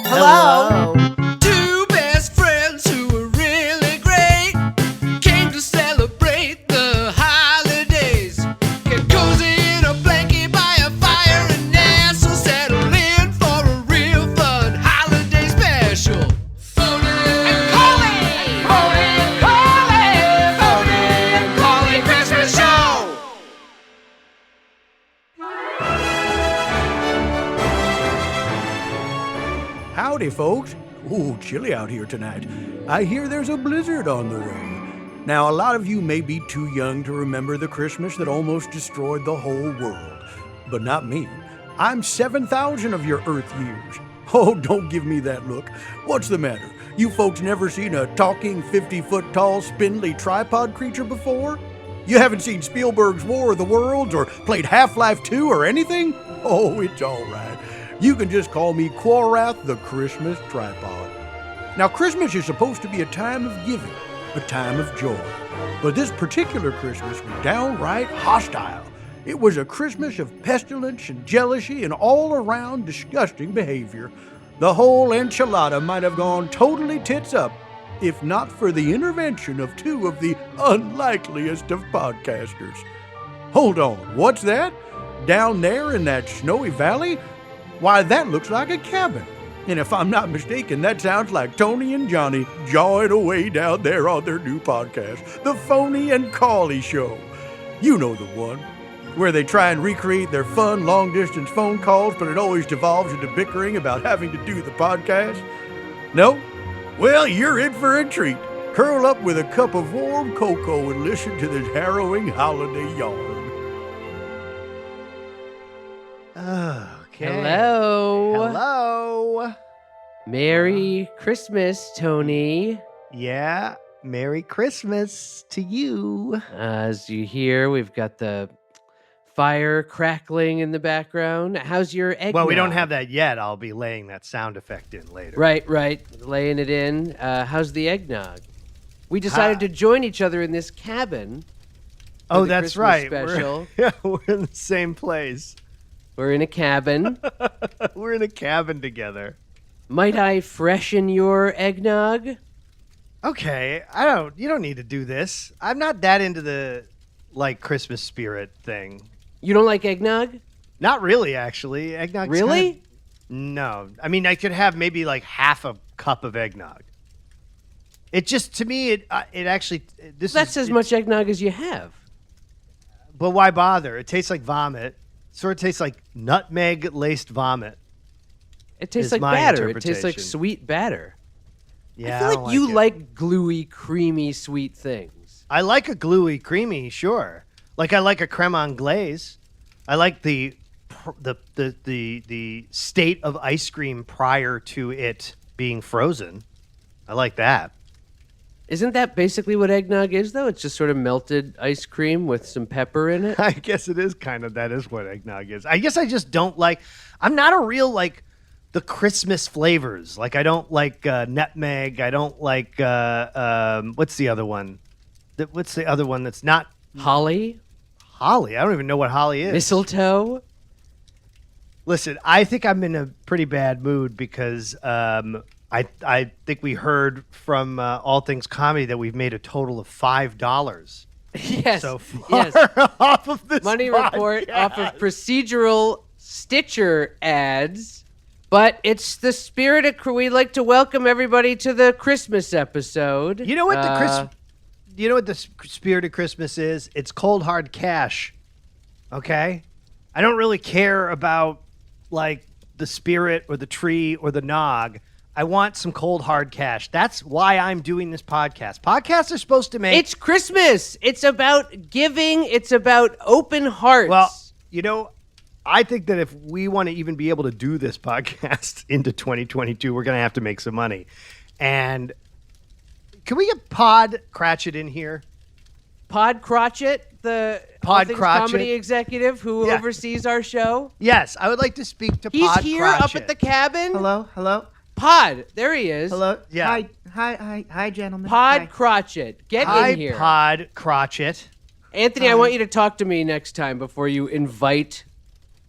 Hello. Two best friends who were really great came to celebrate the holidays. Get cozy in a blanket by a fire and nestle, settle in for a real fun holiday special. Phoney and Coley! Phoney and Coley! Phoney and Coley Christmas Show! Howdy, folks. Ooh, chilly out here tonight. I hear there's a blizzard on the way. Now, a lot of you may be too young to remember the Christmas that almost destroyed the whole world. But not me. I'm 7,000 of your Earth years. Oh, don't give me that look. What's the matter? You folks never seen a talking 50-foot-tall spindly tripod creature before? You haven't seen Spielberg's War of the Worlds or played Half-Life 2 or anything? Oh, it's all right. You can just call me Quorath the Christmas Tripod. Now, Christmas is supposed to be a time of giving, a time of joy. But this particular Christmas was downright hostile. It was a Christmas of pestilence and jealousy and all-around disgusting behavior. The whole enchilada might have gone totally tits up, if not for the intervention of two of the unlikeliest of podcasters. Hold on, what's that? Down there in that snowy valley? Why, that looks like a cabin. And if I'm not mistaken, that sounds like Tony and Johnny jawing away down there on their new podcast, The Phoney and Coley Show. You know the one, where they try and recreate their fun long-distance phone calls, but it always devolves into bickering about having to do the podcast. No? Well, you're in for a treat. Curl up with a cup of warm cocoa and listen to this harrowing holiday yarn. Okay. Hello. Hello. Merry Christmas, Tony. Yeah, Merry Christmas to you. As you hear, we've got the fire crackling in the background. How's your eggnog? Well, we don't have that yet. I'll be laying that sound effect in later. Right. Laying it in. How's the eggnog? We decided to join each other in this cabin. Oh, the that's Christmas right. Special. We're in the same place. We're in a cabin. We're in a cabin together. Might I freshen your eggnog? Okay, you don't need to do this. I'm not that into the Christmas spirit thing. You don't like eggnog? Not really, actually. Eggnog. Really? No. I mean, I could have maybe half a cup of eggnog. It just, to me, it actually That's as much eggnog as you have. But why bother? It tastes like vomit. Sort of tastes like nutmeg-laced vomit. It tastes is like my batter. It tastes like interpretation. sweet batter. Yeah, I feel I like don't you it. like gluey, creamy, sweet things. I like a gluey, creamy, sure. Like I like a creme anglaise. I like the state of ice cream prior to it being frozen. I like that. Isn't that basically what eggnog is, though? It's just sort of melted ice cream with some pepper in it. I guess it is that is what eggnog is. I guess I just don't like, I'm not a real, the Christmas flavors. I don't like nutmeg. I don't like, what's the other one? What's the other one that's not? Holly? Holly. I don't even know what holly is. Mistletoe? Listen, I think I'm in a pretty bad mood because I think we heard from All Things Comedy that we've made a total of $5 Yes. so far Yes. off of this Money podcast. report off of procedural Stitcher ads. But it's the spirit of... We'd like to welcome everybody to the Christmas episode. You know what the spirit of Christmas is? It's cold hard cash. Okay? I don't really care about the spirit or the tree or the nog. I want some cold hard cash. That's why I'm doing this podcast. Podcasts are supposed to make... It's Christmas. It's about giving. It's about open hearts. Well, I think that if we want to even be able to do this podcast into 2022, we're going to have to make some money. And can we get Pod Cratchit in here? Pod Crotchet, the Pod Things Crotchet. comedy executive who oversees our show. Yes, I would like to speak to He's Pod here Cratchit. up at the cabin. Hello. Pod, there he is. Hello. Yeah. Hi, gentlemen. Pod Hi. Crotchet, get Hi, in here. Pod Crotchit. Anthony, I want you to talk to me next time before you invite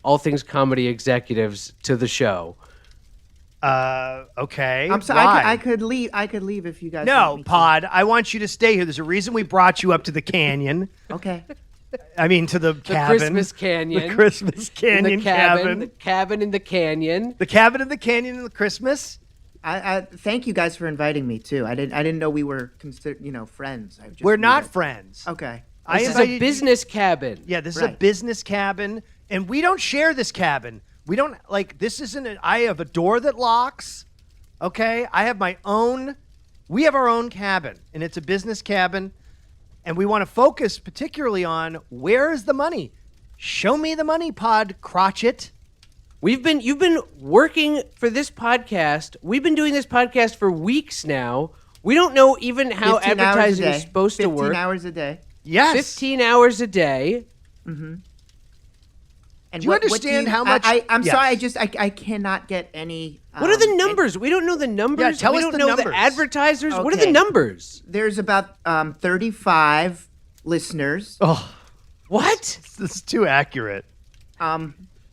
All Things Comedy executives to the show. Okay. I'm sorry. Why? I could leave. I could leave if you guys. No, want me to. Pod. I want you to stay here. There's a reason we brought you up to the canyon. Okay. I mean, to the cabin. Christmas canyon. The Christmas canyon the cabin. The cabin. cabin in the canyon. The cabin in the canyon in the Christmas. I thank you guys for inviting me too. I didn't know we were considered friends. I just We're knew not that- friends. Okay. I This is invited a you- business cabin. Yeah, this is a Right. business cabin, and we don't share this cabin. We don't this isn't. I have a door that locks. Okay, I have my own. We have our own cabin, and it's a business cabin, and we want to focus particularly on where is the money. Show me the money, Pod Crotchet. You've been working for this podcast. We've been doing this podcast for weeks now. We don't know even how 15 hours a advertising day. is supposed to work. 15 hours a day. Yes. 15 hours a day. And Do you understand how much- I'm Yes. sorry. I cannot get any. What are the numbers? We don't know the numbers. Yeah, tell we us don't the know numbers. the advertisers. What are the Okay. numbers? There's about 35 listeners. Oh, What? this is too accurate.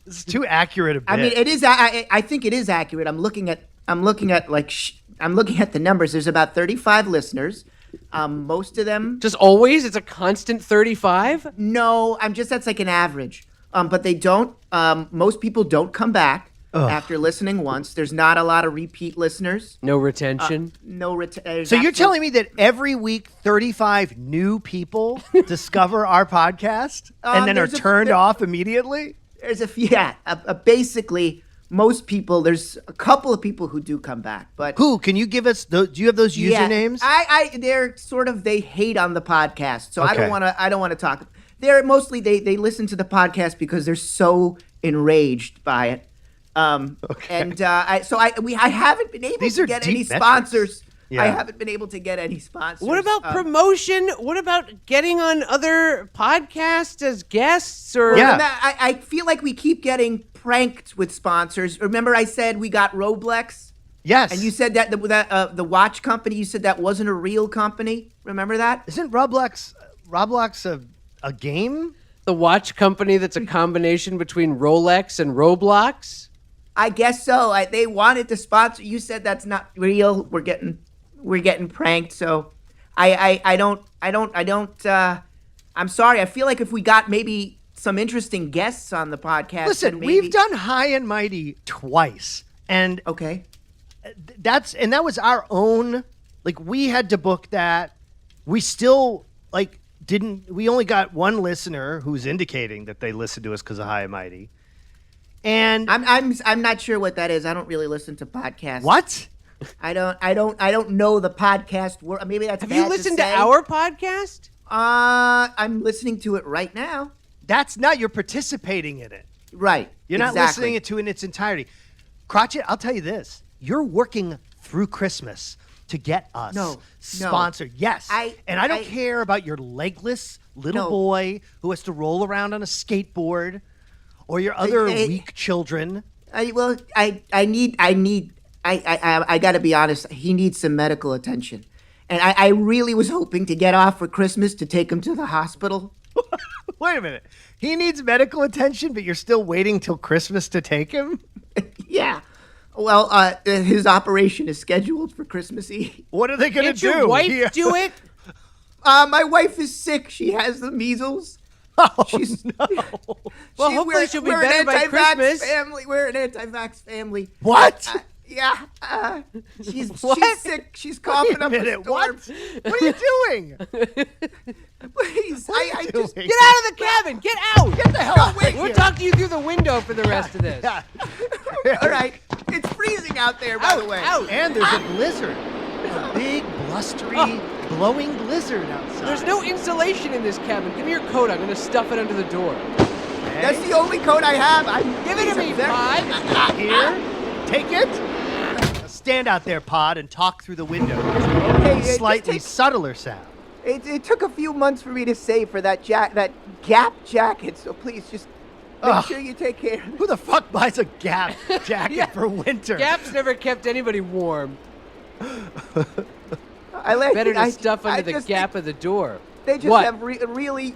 This is too accurate a bit. I mean, it is. I think it is accurate. I'm looking at the numbers. There's about 35 listeners. Most of them. Just always? It's a constant 35? No, that's like an average. But they don't. Most people don't come back after listening once. There's not a lot of repeat listeners. No retention? So you're telling me that every week 35 new people discover our podcast and then are there's turned off immediately? There's basically most people. There's a couple of people who do come back, but Who? Can you give us do you have those usernames? They're sort of, they hate on the podcast, so I Okay. don't want to talk. They're mostly they listen to the podcast because they're so enraged by it. I haven't been able These to are get any deep metrics. sponsors. Yeah. I haven't been able to get any sponsors. What about promotion? What about getting on other podcasts as guests? Or Yeah. I feel like we keep getting pranked with sponsors. Remember, I said we got Roblex, Yes. and you said that the watch company. You said that wasn't a real company. Remember that? Isn't Roblox a game? the watch company that's a combination between Rolex and Roblox? I guess so. They wanted to sponsor. You said that's not real. We're getting pranked. So I don't. I'm sorry. I feel like if we got maybe some interesting guests on the podcast. Listen, then maybe, we've done High and Mighty twice, and Okay. that was our own. Like, we had to book that. We still didn't. We only got one listener who's indicating that they listened to us because of High and Mighty. And I'm not sure what that is. I don't really listen to podcasts. what? I don't know the podcast word. Maybe that's Have bad you listened to say. our podcast? I'm listening to it right now. That's not. You're participating in it. Right. You're not exactly. listening to it in its entirety. Crotchet, I'll tell you this. You're working through Christmas to get us No. sponsored. Yes. And I don't I- care about your legless little No. boy who has to roll around on a skateboard or your other weak children. I got to be honest. He needs some medical attention. And I really was hoping to get off for Christmas to take him to the hospital. Wait a minute. He needs medical attention, but you're still waiting till Christmas to take him? Yeah. Well, his operation is scheduled for Christmas Eve. What are they going to Can't do? your wife Yeah. do it? My wife is sick. She has the measles. Oh, She's no. Well, hopefully we're- she'll be we're better an by anti-vax Christmas. Family. We're an anti-vax family. What? Yeah. She's What? sick. She's Wait coughing a up minute. a What? storm. What are you doing? Please. I just doing? Get out of the cabin! Get out! Get the hell out of We'll here. talk to you through the window for the rest of this. Yeah. All right. It's freezing out there, by the way. Out. And there's a blizzard. A big, blustery, blowing blizzard outside. There's no insulation in this cabin. Give me your coat. I'm going to stuff it under the door. That's the only coat I have. Give it to me, Pod. Here. Take it. Now stand out there, Pod, and talk through the window. Okay, Slightly subtler sound. It took a few months for me to save for that Gap jacket, so please just make Ugh. sure you take care. Who the fuck buys a Gap jacket for winter? Gap's never kept anybody warm. I like Better to I- stuff I under the just gap think of the door. They just What? have really,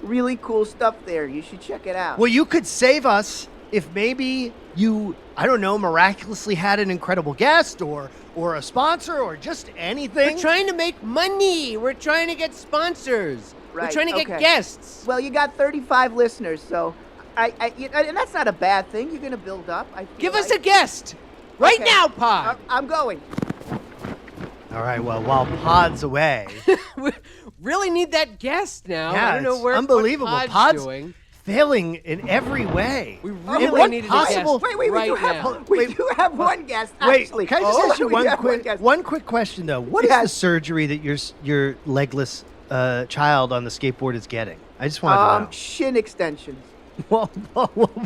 really cool stuff there. You should check it out. Well, you could save us if maybe you, I don't know, miraculously had an incredible guest or a sponsor or just anything. We're trying to make money. We're trying to get sponsors. Right, We're trying to get okay. guests. Well, you got 35 listeners, so and that's not a bad thing. You're gonna build up. I feel Give us like. a guest right Okay. now, Pod. I'm going. All right, well, while Pod's away, We really need that guest now. Yeah, I don't know it's where unbelievable. What Pod's doing. failing in every way. We In really what needed possible- a guest Wait, we right do now. have we do have one guest Wait, actually. can I just ask you we have guest. one quick question though? What is Yes. the surgery that your legless child on the skateboard is getting? I just wanted to know. Shin extensions. Well,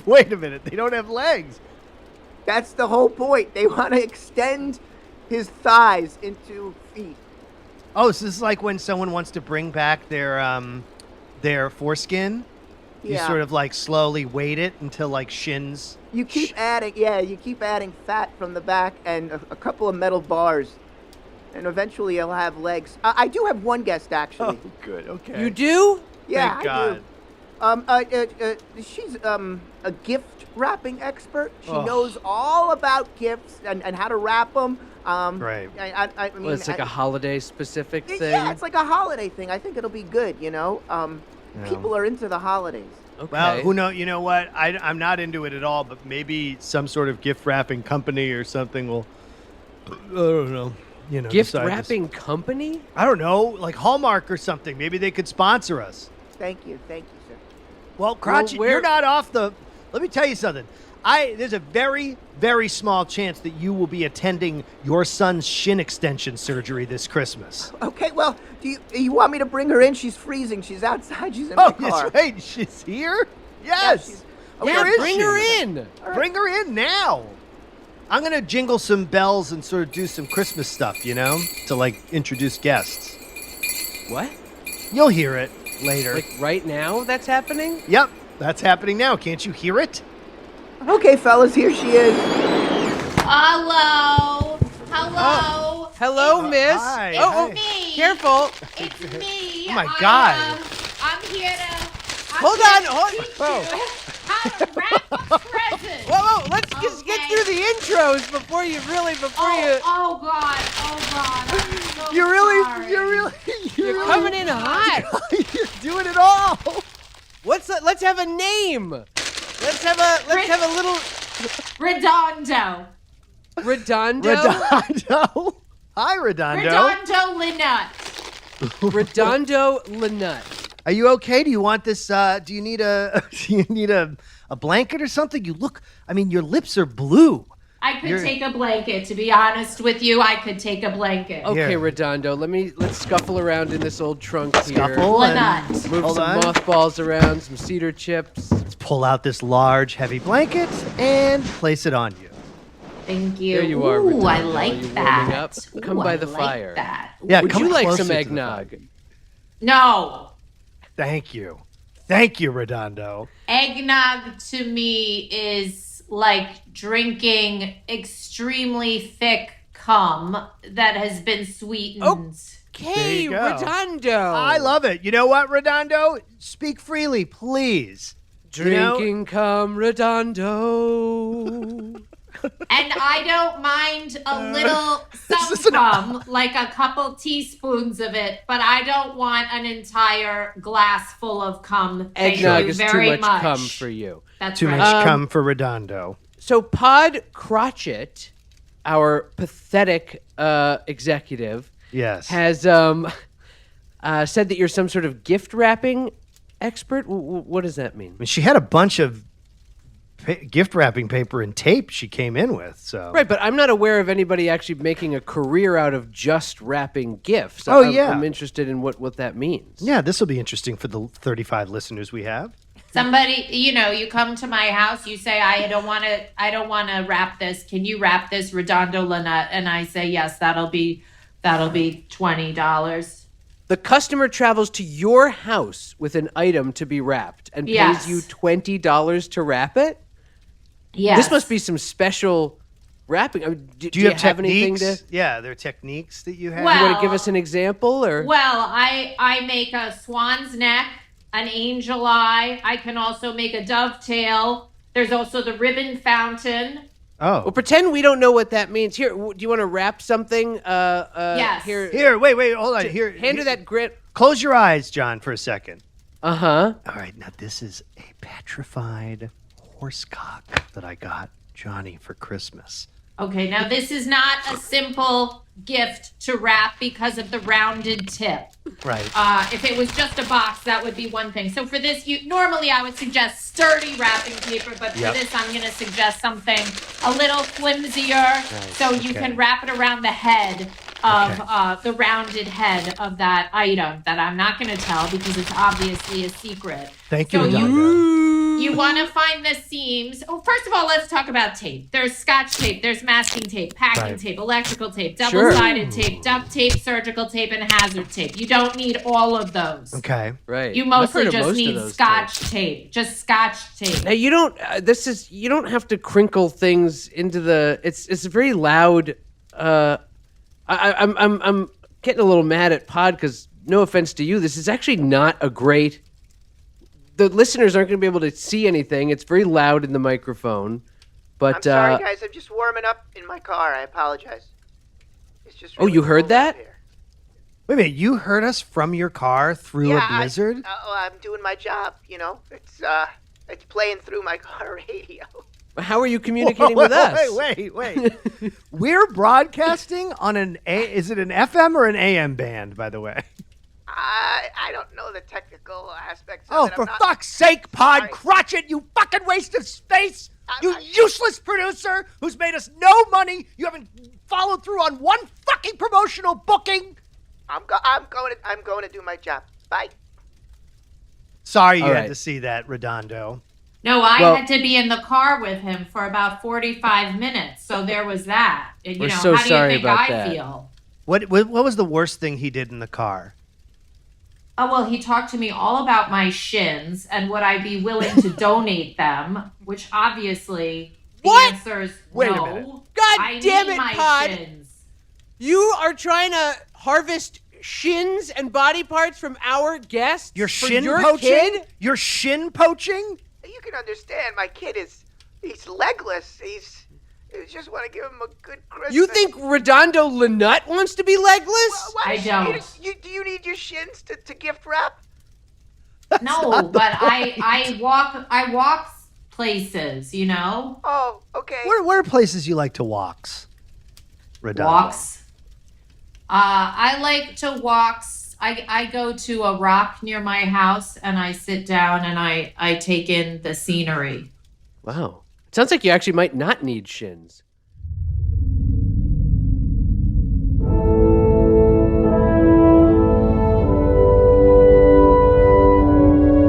wait a minute. They don't have legs. That's the whole point. They want to extend his thighs into feet. Oh, so this is like when someone wants to bring back their foreskin. You Yeah. sort of like slowly weight it until like shins. You keep adding fat from the back and a couple of metal bars, and eventually he'll have legs. I do have one guest actually. Oh, good. Okay. You do? Yeah, Thank God. I do. She's a gift wrapping expert. She Oh. knows all about gifts and how to wrap them. Right. I mean, Well, it's like a holiday specific thing. yeah, it's like a holiday thing. I think it'll be good. You know, people are into the holidays. Okay. Well, who know? You know what? I'm not into it at all. But maybe some sort of gift wrapping company or something will. I don't know. You know, Gift decide this. wrapping company? I don't know, like Hallmark or something. Maybe they could sponsor us. Thank you, sir. Well, Crotchet, where- you're not off the. Let me tell you something. There's a very, very small chance that you will be attending your son's shin extension surgery this Christmas. Okay, well, do you want me to bring her in? She's freezing. She's outside. She's in Oh, my car. yes, wait, she's here? Yes. she's- Where is bring she? her in. Bring her in now. I'm going to jingle some bells and sort of do some Christmas stuff, you know, to like introduce guests. What? You'll hear it later. Like right now that's happening? Yep, that's happening now. Can't you hear it? Okay, fellas, here she is. Hello. Hello. Hello, miss. hi, oh, hi. Me. careful. It's me. Oh, my God. I'm here to. Hold on, Teach Oh. you how to wrap a present. Whoa, let's just get Okay. through the intros before you. Oh God. Oh God. I'm so You're sorry. You're coming in hot. You're doing it all. Let's have a name. Let's have a little Redondo. Redondo. Redondo. Hi, Redondo. Redondo Linut. Redondo Linut. Are you okay? Do you want this? Do you need a blanket or something? You look. I mean, your lips are blue. I could You're- take a blanket. To be honest with you, I could take a blanket. Okay, Here. Redondo. Let's scuffle around in this old trunk here. Scuffle and Linut. Move hold some on. mothballs around, some cedar chips. Let's pull out this large, heavy blanket and place it on you. Thank you. There you are, Ooh, Redondo. I Are like you warming that. up? Come Ooh, by I the like fire. That. Yeah, Would come you like closer some to the eggnog? fire. No. Thank you. Thank you, Redondo. Eggnog to me is like drinking extremely thick cum that has been sweetened. There Okay, you go. Redondo. I love it. You know what, Redondo? Speak freely, please. You know- Drinking cum Redondo. And I don't mind a little this is some an- cum, like a couple teaspoons of it, but I don't want an entire glass full of cum. Thank Eggnog you is too very much cum for you. That's Too right. much cum for Redondo. So Pod Crotchet, our pathetic executive, Yes. has said that you're some sort of gift wrapping expert. What does that mean? I mean, she had a bunch of gift wrapping paper and tape she came in with. So Right, but I'm not aware of anybody actually making a career out of just wrapping gifts. Oh, I'm, yeah. I'm interested in what that means. yeah, this will be interesting for the 35 listeners we have. Somebody, you come to my house, you say, I don't want to wrap this. Can you wrap this Redondo Linut? And I say, yes, that'll be $20. The customer travels to your house with an item to be wrapped and Yes. pays you $20 to wrap it? Yes. This must be some special wrapping. I mean, do Do you have anything techniques? to? Yeah, there are techniques that you have. Well- You want to give us an example, or Well, I make a swan's neck, an angel eye. I can also make a dovetail. There's also the ribbon fountain. Oh. Well, pretend we don't know what that means. Here, do you want to wrap something? Yes. Here, wait, hold on. Here, hand her that grit. Close your eyes, John, for a second. Uh-huh. All right, now this is a petrified horsecock that I got Johnny for Christmas. Okay, now this is not a simple gift to wrap because of the rounded tip. Right. If it was just a box, that would be one thing. So for this, normally I would suggest sturdy wrapping paper, but for this, I'm going to suggest something a little flimsier, so you can wrap it around the head of the rounded head of that item that I'm not going to tell because it's obviously a secret. Thank you, So Redondo. you want to find the seams. Oh, first of all, let's talk about tape. There's scotch tape, there's masking tape, packing tape, electrical tape, double-sided tape, duct tape, surgical tape, and hazard tape. You don't need all of those. Okay. Right. You I've mostly heard of just most of need those scotch tapes. tape. Just scotch tape. Now you don't. You don't have to crinkle things into the. It's very loud. I'm getting a little mad at Pod because no offense to you, this is actually not a great. The listeners aren't going to be able to see anything. It's very loud in the microphone. But I'm sorry, guys. I'm just warming up in my car. I apologize. It's just. Oh, you heard cold out that? here. Wait a minute, you heard us from your car through a blizzard? I'm doing my job. You know, it's playing through my car radio. How are you communicating with us? Wait. We're broadcasting on is it an FM or an AM band, by the way? I don't know the technical aspects of Oh, it. for fuck's sake, Pod Sorry. Crotchet, you fucking waste of space! You useless producer who's made us no money! You haven't followed through on one fucking promotional booking! I'm going to do my job. Bye. Sorry you All had right. to see that, Redondo. No, I Well- had to be in the car with him for about 45 minutes. So there was that. And, We're so how do you sorry think about I that. feel? What was the worst thing he did in the car? Oh, well, he talked to me all about my shins and would I be willing to donate them, which obviously the What? answer is Wait a no. minute. God I damn need it, my Pod. shins. You are trying to harvest shins and body parts from our guests. You're for shin your poaching? kid? You're shin poaching? You can understand. My kid he's legless. I just want to give him a good Christmas. You think Redondo Linut wants to be legless? Why I don't. Do you need your shins to gift wrap? No, but I walk places, you know? Oh, okay. Where are places you like to walks? Redondo. Walks. I like to walks. I go to a rock near my house and I sit down and I take in the scenery. Wow. It sounds like you actually might not need shins.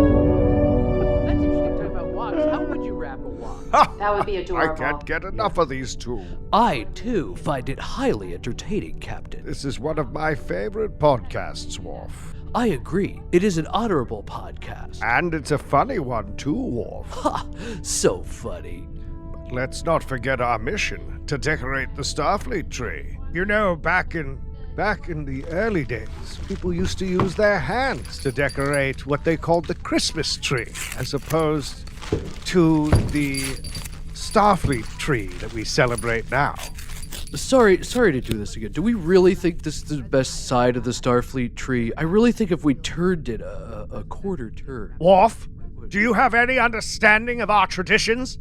That's interesting talking about walks. How would you wrap a walk? That would be adorable. I can't get enough of these two. I, too, find it highly entertaining, Captain. This is one of my favorite podcasts, Worf. I agree. It is an honorable podcast. And it's a funny one, too, Worf. Ha! So funny. But let's not forget our mission to decorate the Starfleet tree. You know, back in the early days, people used to use their hands to decorate what they called the Christmas tree, as opposed to the Starfleet tree that we celebrate now. Sorry to do this again. Do we really think this is the best side of the Starfleet tree? I really think if we turned it a quarter turn. Worf, do you have any understanding of our traditions?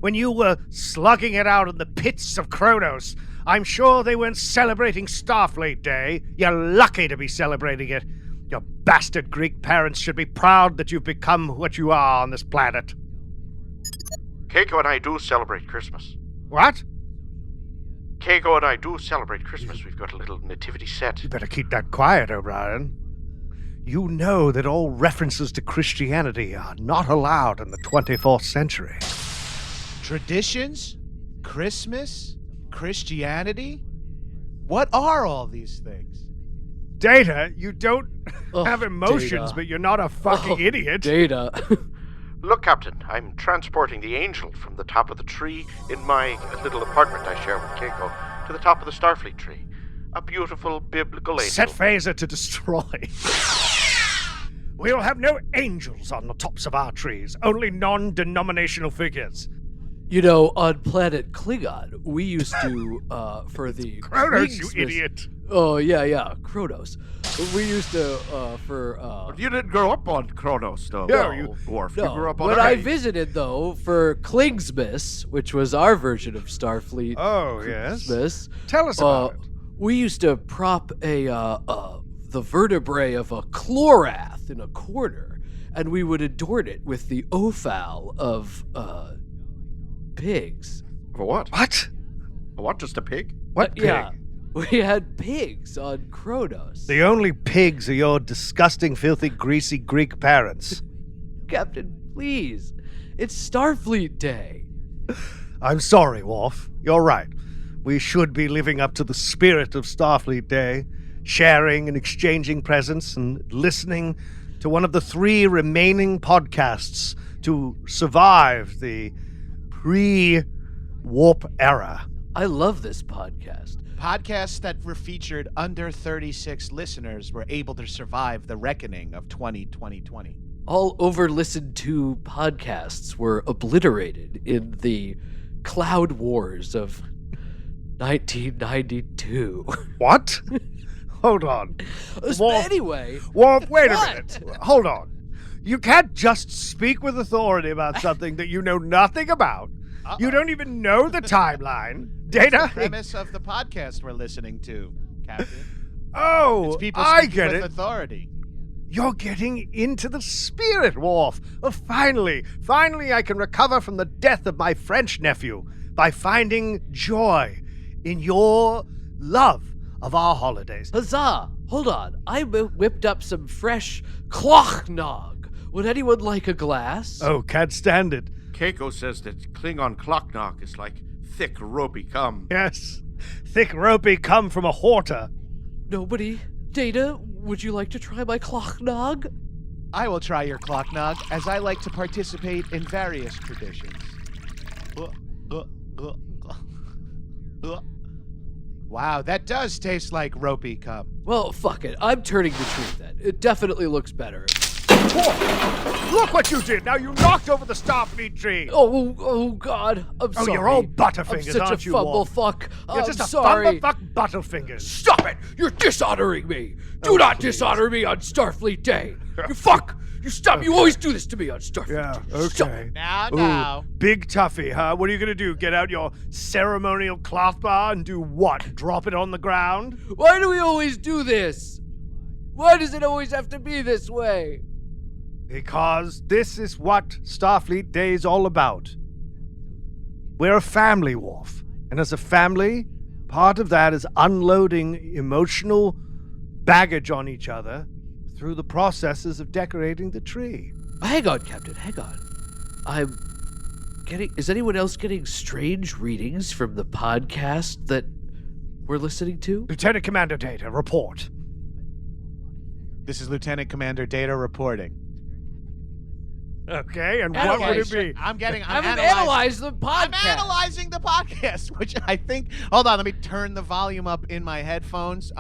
When you were slugging it out in the pits of Kronos, I'm sure they weren't celebrating Starfleet Day. You're lucky to be celebrating it. Your bastard Greek parents should be proud that you've become what you are on this planet. Keiko and I do celebrate Christmas. What? Keiko and I do celebrate Christmas. We've got a little nativity set. You better keep that quiet, O'Brien. You know that all references to Christianity are not allowed in the 24th century. Traditions? Christmas? Christianity? What are all these things? Data, you don't have Ugh, emotions, Data. but you're not a fucking idiot. Data. Look, Captain, I'm transporting the angel from the top of the tree in my little apartment I share with Keiko to the top of the Starfleet tree. A beautiful biblical angel. Set phaser to destroy. We'll have no angels on the tops of our trees, only non-denominational figures. You know, on planet Klingon, we used to, for the Kronos, you Klingsmas- idiot. Oh, yeah, Kronos. We used to, You didn't grow up on Kronos, though. No, you- dwarf. You No, grew up on when I Earth. visited, though, for Klingsmas, which was our version of Starfleet Oh, yes. Christmas, Tell us about it. we used to prop the vertebrae of a chlorath in a corner, and we would adorn it with the offal of pigs. For what? What? What, just a pig? What pig? Yeah, we had pigs on Kronos. The only pigs are your disgusting, filthy, greasy Greek parents. Captain, please. It's Starfleet Day. I'm sorry, Worf. You're right. We should be living up to the spirit of Starfleet Day, sharing and exchanging presents and listening to one of the 3 remaining podcasts to survive the pre-warp era. I love this podcast. Podcasts that were featured under 36 listeners were able to survive the reckoning of 2020. All over listened to podcasts were obliterated in the cloud wars of 1992. What? Hold on. Worf, Anyway, Worf, wait a What? minute. Hold on. You can't just speak with authority about something that you know nothing about. You don't even know the timeline. Data? Premise of the podcast we're listening to, Captain. Oh, It's people I speaking get with it. authority. You're getting into the spirit, Worf. Oh, finally I can recover from the death of my French nephew by finding joy in your love of our holidays. huzzah! Hold on. I whipped up some fresh clochnog. Would anyone like a glass? Oh, can't stand it. Keiko says that Klingon clocknock is like thick, ropey cum. Yes, thick ropey come from a horter. Nobody? Data, would you like to try my clochnog? I will try your clocknog, as I like to participate in various traditions. Wow, that does taste like ropey cum. Well, fuck it. I'm turning the tree then. It definitely looks better. Look what you did! Now you knocked over the Starfleet tree! Oh, God. I'm sorry. you're all I'm butterfingers, such aren't a you, fumble Worf? fuck. You're I'm just a sorry. fuck butterfingers. Stop it! You're dishonoring me. Do not dishonor me on Starfleet Day. You fuck! You stop! You always do this to me on Starfleet. Yeah, Stop. okay. Now. Big toughie, huh? What are you gonna do? Get out your ceremonial cloth bar and do what? Drop it on the ground? Why do we always do this? Why does it always have to be this way? Because this is what Starfleet Day is all about. We're a family, Worf. And as a family, part of that is unloading emotional baggage on each other through the processes of decorating the tree. Hang on, Captain. Hang on. I'm getting. Is anyone else getting strange readings from the podcast that we're listening to? Lieutenant Commander Data, report. This is Lieutenant Commander Data reporting. Okay, and what would it be? I'm haven't analyzed the podcast. I'm analyzing the podcast, which I think. Hold on, let me turn the volume up in my headphones.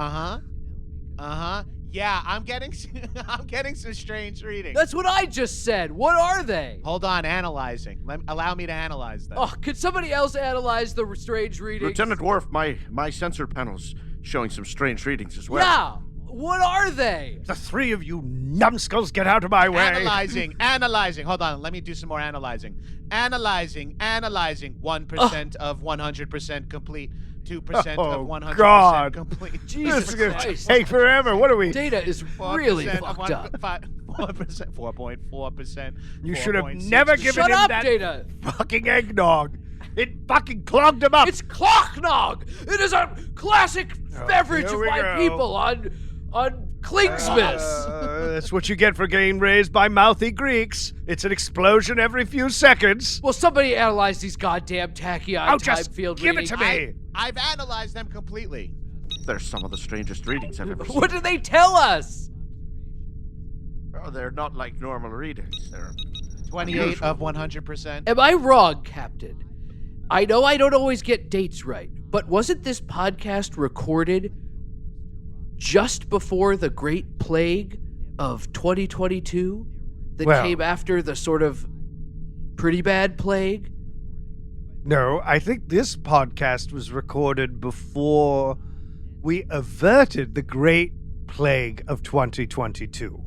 Yeah, I'm getting some strange readings. That's what I just said. What are they? Hold on, analyzing. Allow me to analyze them. Oh, could somebody else analyze the strange readings? Lieutenant Worf, my sensor panel's showing some strange readings as well. Yeah. What are they? The 3 of you numbskulls get out of my way. Analyzing. Hold on, let me do some more analyzing. Analyzing. 1% of 100% complete. 2% of 100% God. complete. Jesus This is gonna Christ. take forever. What are we? Data is 4% really of fucked up. 4%, 4.4%. You should have 4.6%. never given Shut him up, that Data. fucking eggnog. It fucking clogged him up. It's clocknog. It is a classic beverage here of we my go. people on Klingsmas. That's what you get for getting raised by mouthy Greeks. It's an explosion every few seconds. Will somebody analyze these goddamn tachyon Oh, time just field give it readings? to me. I've analyzed them completely. They're some of the strangest readings I've ever seen. What do they tell us? Oh, they're not like normal readings. They're 28 of 100%. Am I wrong, Captain? I know I don't always get dates right, but wasn't this podcast recorded just before the Great Plague of 2022 that Well- came after the sort of pretty bad plague? No, I think this podcast was recorded before we averted the great plague of 2022.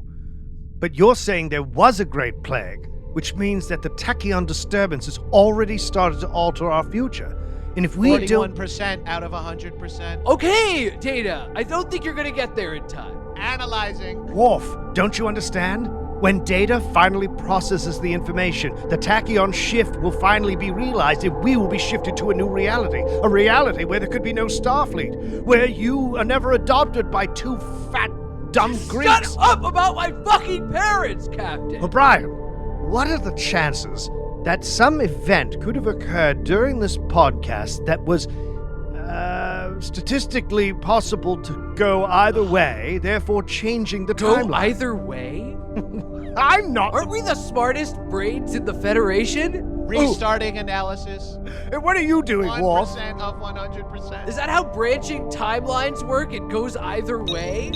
But you're saying there was a great plague, which means that the tachyon disturbance has already started to alter our future. And if we don't... 41% out of 100%. Okay, Data. I don't think you're gonna get there in time. Analyzing. Worf, don't you understand? When Data finally processes the information, the tachyon shift will finally be realized and we will be shifted to a new reality. A reality where there could be no Starfleet. Where you are never adopted by two fat, dumb Greeks. Shut up about my fucking parents, Captain! O'Brien, what are the chances that some event could have occurred during this podcast that was statistically possible to go either way, therefore changing the Go timeline? either way? I'm not. Aren't we the smartest brains in the Federation? Restarting analysis. Hey, what are you doing, Wolf? 1% of 100%. Is that how branching timelines work? It goes either way?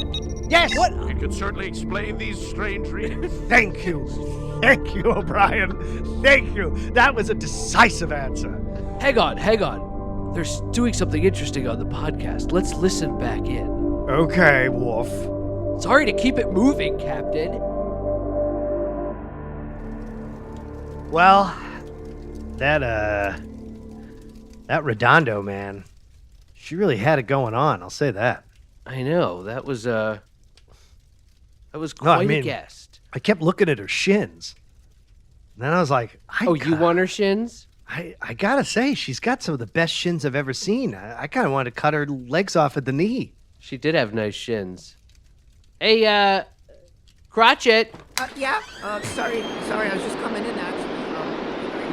Yes. What? I can certainly explain these strange readings. Thank you. Thank you, O'Brien. Thank you. That was a decisive answer. Hang on. They're doing something interesting on the podcast. Let's listen back in. Okay, Wolf. Sorry to keep it moving, Captain. Well, that Redondo, man, she really had it going on. I'll say that. I know, that was No, quite I mean, a guest. I kept looking at her shins. And then I was like, You want her shins? I gotta say, she's got some of the best shins I've ever seen. I kind of wanted to cut her legs off at the knee. She did have nice shins. Hey, Crotchet. Yeah. Sorry. I was just coming in actually.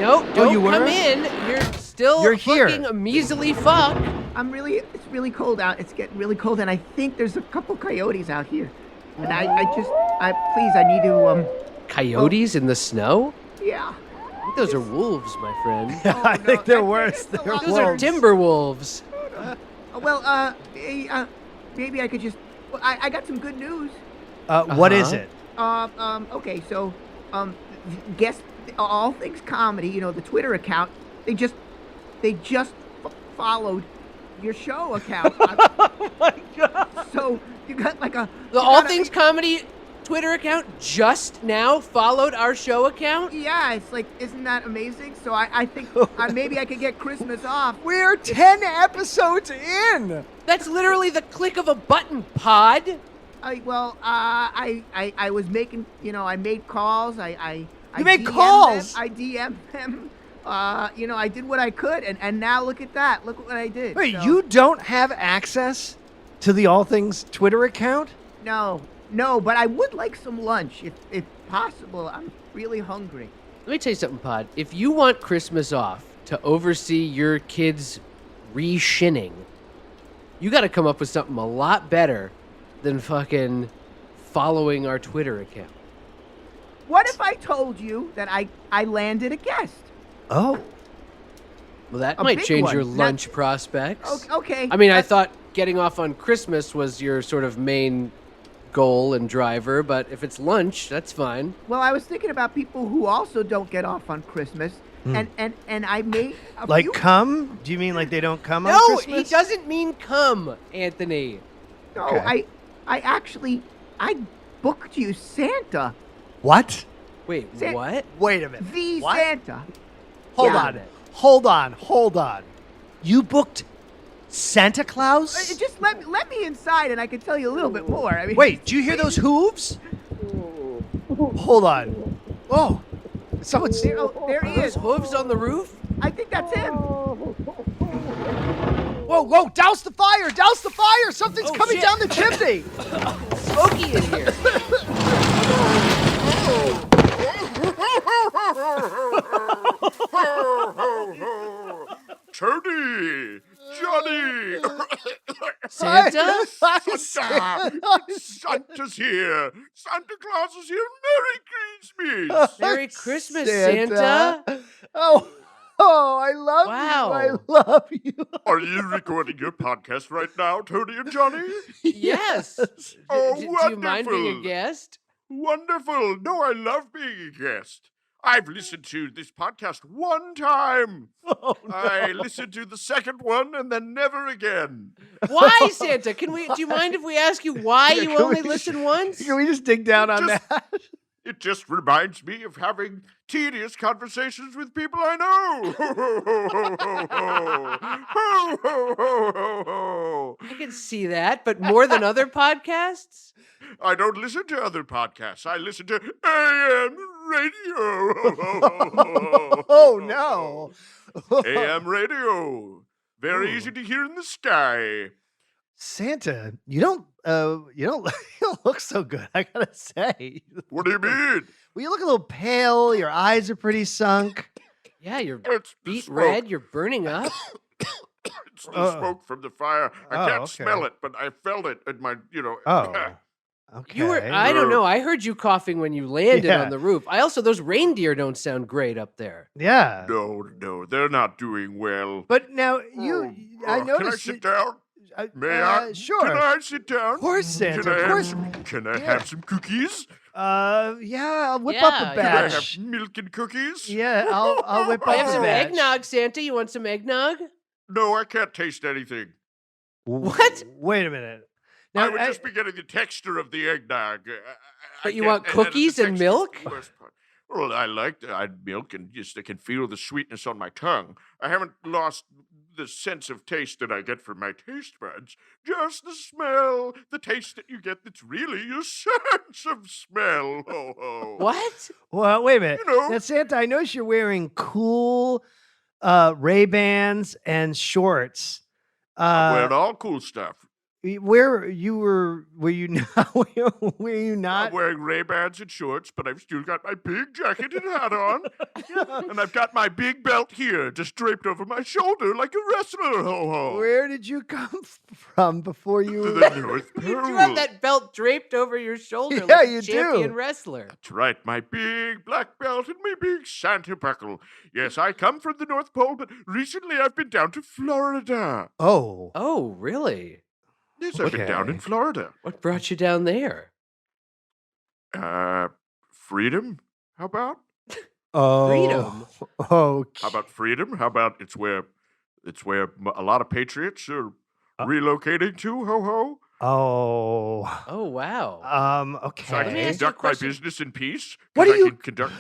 No, don't you were? come in. You're still You're here. fucking a measly fuck. It's really cold out. It's getting really cold, and I think there's a couple coyotes out here. And please, I need to, Coyotes in the snow? yeah. I think those are wolves, my friend. I think they're worse. that's a They're lot. Those are wolves. timber wolves. Maybe I could just, I got some good news. What is it? Okay, so, guess All Things Comedy, the Twitter account, they just followed your show account. Oh my God. So you got like The All Things Comedy Twitter account just now followed our show account? Yeah, it's like, isn't that amazing? So I think maybe I could get Christmas off. We're 10 episodes in. That's literally the click of a button, Pod. I was making, I made calls. I You made DM'd calls? Them, I DM'd them. I did what I could, and now look at that. Look what I did. Wait, So- you don't have access to the All Things Twitter account? No, but I would like some lunch, if possible. I'm really hungry. Let me tell you something, Pod. If you want Christmas off to oversee your kids' re-shinning, you got to come up with something a lot better than fucking following our Twitter account. What if I told you that I landed a guest? Oh. Well, that A might big change one. your Not- lunch prospects. Okay. I mean, I thought getting off on Christmas was your sort of main goal and driver, but if it's lunch, that's fine. Well, I was thinking about people who also don't get off on Christmas, and I made a Like few. come? Do you mean like they don't come on No, Christmas? he doesn't mean come, Anthony. No, Okay. I booked you Santa. What? Wait, Say- what? Wait a minute. The What? Santa. Hold Yeah. on. Hold on. You booked Santa Claus? Just let me inside, and I can tell you a little bit more. I mean, Wait, do you hear those hooves? Hold on. Oh, someone's. there he Those is. hooves on the roof? I think that's him. Whoa, douse the fire! Douse the fire! Something's Oh, coming shit. down the chimney! Smoky in here. Tony! Johnny! Santa? Santa's here! Santa Claus is here! Merry Christmas! Merry Christmas, Santa. Oh, I love Wow. you. I love you. Are you recording your podcast right now, Tony and Johnny? Yes. Oh, Do you mind being a wonderful. guest? wonderful. No, I love being a guest. I've listened to this podcast one time. Oh, no. I listened to the second one and then never again. Why, Santa? Do you mind if we ask you why you Can only we- listen once? Can we just dig down on Just- that? It just reminds me of having tedious conversations with people I know. Ho, ho, ho, ho. Ho, ho, ho, ho, ho. I can see that, but more than other podcasts? I don't listen to other podcasts. I listen to AM radio. Oh, no. AM radio. Very easy to hear in the sky. Santa, you don't look so good, I gotta say. What do you mean? Well, you look a little pale. Your eyes are pretty sunk. Yeah, you're It's the beet smoke. red. You're burning up. It's the smoke from the fire. I Oh, can't okay. smell it, but I felt it in my, Oh, okay. You were. I don't know. I heard you coughing when you landed Yeah. on the roof. Those reindeer don't sound great up there. Yeah. No, they're not doing well. But now I Can I noticed. sit down? May I? Sure. Can I sit down? Of course, Santa. Can I Of have course. Can I Yeah. have some cookies? Yeah, I'll whip up Yeah, a Can I have batch. milk and cookies? Yeah, I'll whip I up have a some batch. eggnog, Santa. You want some eggnog? No, I can't taste anything. What? Wait a minute. I would just be getting the texture of the eggnog. But you can't- want and then cookies the and texture's milk? the worst part. Well, I like milk and just I can feel the sweetness on my tongue. I haven't lost the sense of taste that I get from my taste buds. Just the smell, the taste that you get that's really your sense of smell. Ho, ho. What? Well, wait a minute. You know. Now, Santa, I notice you're wearing cool Ray-Bans and shorts. I'm wearing all cool stuff. Where you were you not? Were you I'm not? wearing Ray-Bans and shorts, but I've still got my big jacket and hat on. And I've got my big belt here, just draped over my shoulder like a wrestler. Ho, ho. Where did you come from before you To were? the North Pole. You do have that belt draped over your shoulder Yeah, like a you do. champion wrestler. That's right, my big black belt and my big Santa buckle. Yes, I come from the North Pole, but recently I've been down to Florida. Oh, Oh, really? Yes, I've been down in Okay. Florida. What brought you down there? Freedom? How about? Freedom? Oh, How about freedom? How about it's where a lot of patriots are relocating to. Ho ho. oh. Oh, wow. So I Okay. can me ask you a conduct my question. business in peace. What 'cause do you- I can conduct?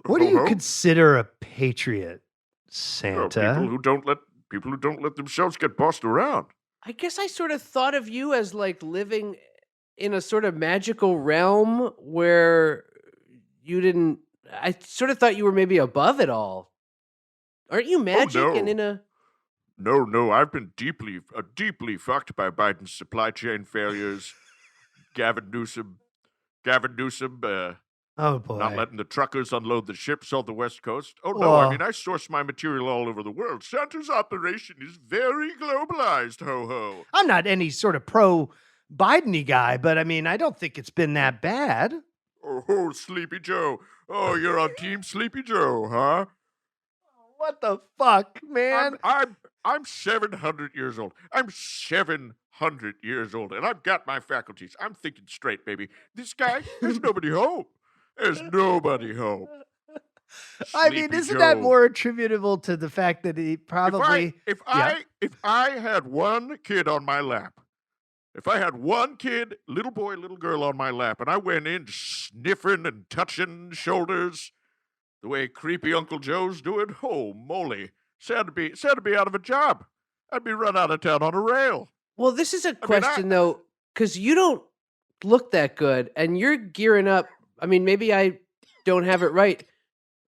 What do you Ho-ho? consider a patriot, Oh, Santa? people who don't let themselves get bossed around. I guess I sort of thought of you as like living in a sort of magical realm where you didn't. I sort of thought you were maybe above it all. Aren't you magic and no. in a. No, I've been deeply fucked by Biden's supply chain failures. Gavin Newsom, Oh boy. not letting the truckers unload the ships on the West Coast. Oh no, I Oh. mean I source my material all over the world. Santa's operation is very globalized. Ho ho. I'm not any sort of pro Biden-y guy, but I mean, I don't think it's been that bad. Oh, Sleepy Joe. Oh, you're on Team Sleepy Joe, huh? What the fuck, man? I'm 700 years old. I'm 700 years old, and I've got my faculties. I'm thinking straight, baby. This guy, there's nobody home. There's nobody home. I mean, Sleepy isn't that Joe. more attributable to the fact that he probably? If Yeah. I had one kid on my lap, if I had one kid, little boy, little girl on my lap, and I went in sniffing and touching shoulders, the way creepy Uncle Joe's doing, oh moly, sad to be out of a job. I'd be run out of town on a rail. Well, this is a mean, question, though, because you don't look that good and you're gearing up. I mean, maybe I don't have it right.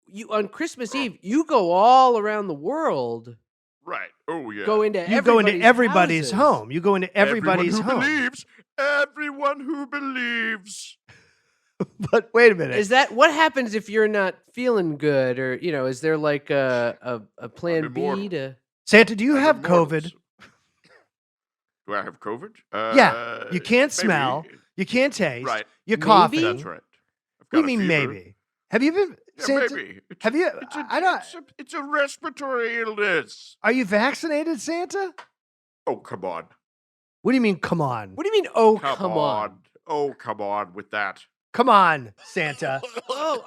You on Christmas Eve, you go all around the world, Right. Oh yeah. go into You go into everybody's houses. home. You go into everybody's Everyone who home. believes. Everyone who believes. But wait a minute. Is that what happens if you're not feeling good, or is there like a plan B immortal. to? Santa, do you I'm have immortal, COVID? so- Do I have COVID? Yeah. You can't maybe. smell. You can't taste. Right. You're Maybe? coughing. That's right. I've What do you got a mean fever. maybe? Have you been? Yeah, Santa, maybe. It's, have you? It's a, I don't. It's a respiratory illness. Are you vaccinated, Santa? Oh, come on. What do you mean? Come on. What do you mean? Oh, Come come on. Oh, come on with that. Come on, Santa. Oh!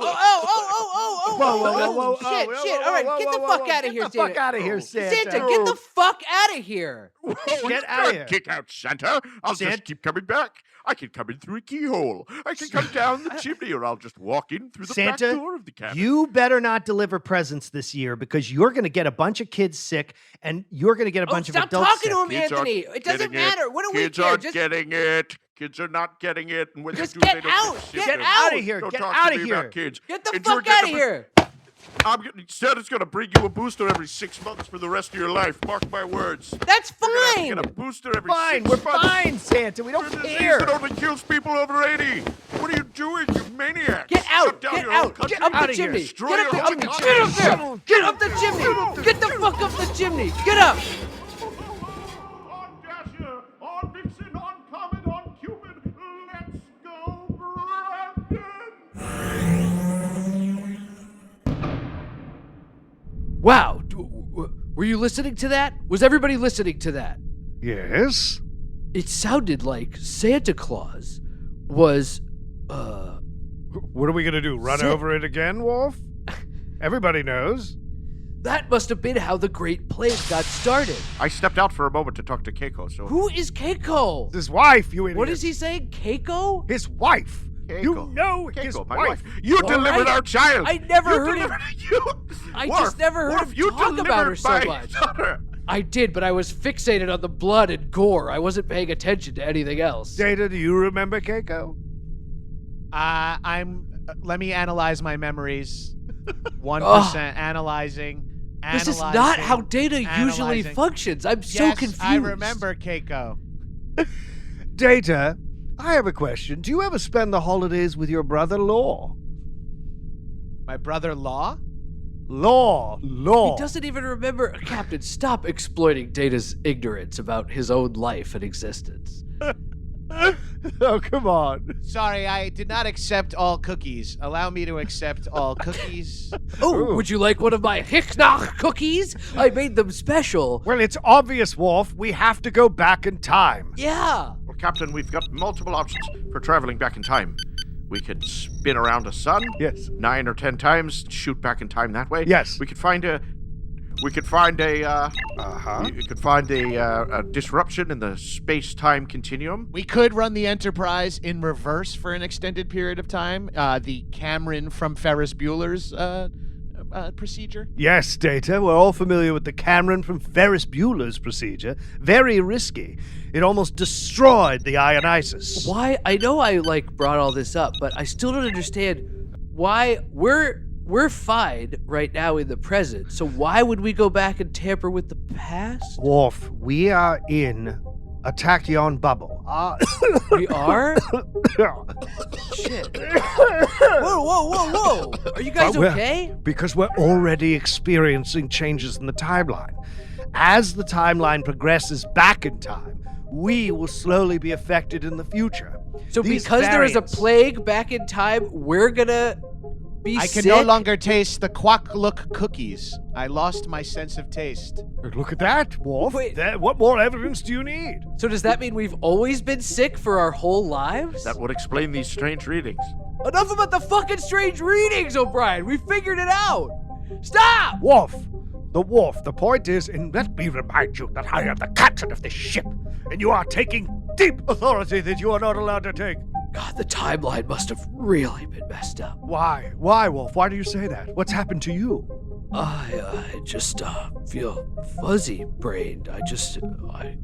Whoa. Shit. All right, get the fuck out of here, Get the fuck Santa. out of here, Santa. Santa, get the fuck out of here. Get out of here. Kick out Santa. I'll just keep coming back. I can come in through a keyhole. I can come down the chimney, or I'll just walk in through the back Santa, door of the cabin. you better not deliver presents this year because you're going to get a bunch of kids sick and you're going to get a bunch of Stop adults talking sick. to him, Kids aren't Anthony. It doesn't getting matter. What do we Kids care? aren't Just getting it. Kids are not getting it. And when Just they do, get they don't out. shit Get them. out of here. Don't Get talk out to of me here. about kids. get the Enjoy fuck out of getting here. Santa's going to bring you a booster every 6 months for the rest of your life. Mark my words. That's You're gonna have to fine. get a booster every Fine, 6 we're months. fine, Santa. We don't For a disease care. that only kills people over 80. What are you doing, you maniac? Get out. Shut down Get your whole out. country. Get up the Outta here. chimney. Destroy Get up your the whole chimney. country. Get up there. Get up the chimney. Get the fuck up the chimney. Get up. On Dasher, on Vixen, on Comet, on Cupid. Let's go, Brandon! Wow. Were you listening to that? Was everybody listening to that? Yes? It sounded like Santa Claus was, What are we going to do? Run over it again, Wolf? Everybody knows. that must have been how the Great Plague got started. I stepped out for a moment to talk to Keiko, so... Who is Keiko? His wife, you idiot. What is he saying? Keiko? His wife. You Keiko. know his Keiko, my wife. wife. You All delivered right. our child. I never You heard him. delivered- You... I Worf, just never heard Worf, him you talk about her delivered so my much. daughter. I did, but I was fixated on the blood and gore. I wasn't paying attention to anything else. Data, do you remember Keiko? Let me analyze my memories. 1% Ugh. analyzing. This is not how data usually analyzing. functions. I'm so Yes, confused. I remember Keiko. Data, I have a question. Do you ever spend the holidays with your brother-in-law? My brother-law? Law. He doesn't even remember. Captain, stop exploiting Data's ignorance about his own life and existence. Oh, come on. Sorry, I did not accept all cookies. Allow me to accept all cookies. Oh, Ooh. would you like one of my Hicknach cookies? I made them special. Well, it's obvious, Wolf. We have to go back in time. Yeah. Well, Captain, we've got multiple options for traveling back in time. We could spin around a sun. Yes. 9 or 10 times, shoot back in time that way. Yes. We could find a disruption in the space-time continuum. We could run the Enterprise in reverse for an extended period of time. The Cameron from Ferris Bueller's procedure. Yes, Data. We're all familiar with the Cameron from Ferris Bueller's procedure. Very risky. It almost destroyed the Ionisis. Why? I know I brought all this up, but I still don't understand why we're fine right now in the present. So why would we go back and tamper with the past? Wolf, we are in a tachyon bubble. We are? Shit. Whoa. Are you guys okay? Because we're already experiencing changes in the timeline. As the timeline progresses back in time, we will slowly be affected in the future. So These because there is a variants- plague back in time, we're gonna be I can sick? no longer taste the Quack Look cookies. I lost my sense of taste. Look at that, Wolf. Wait. What more evidence do you need? So does that mean we've always been sick for our whole lives? That would explain these strange readings. Enough about the fucking strange readings, O'Brien. We figured it out. Stop! Wolf. The point is, and let me remind you that I am the captain of this ship, and you are taking deep authority that you are not allowed to take. God, the timeline must have really been messed up. Why? Why, Wolf? Why do you say that? What's happened to you? I just feel fuzzy brained. I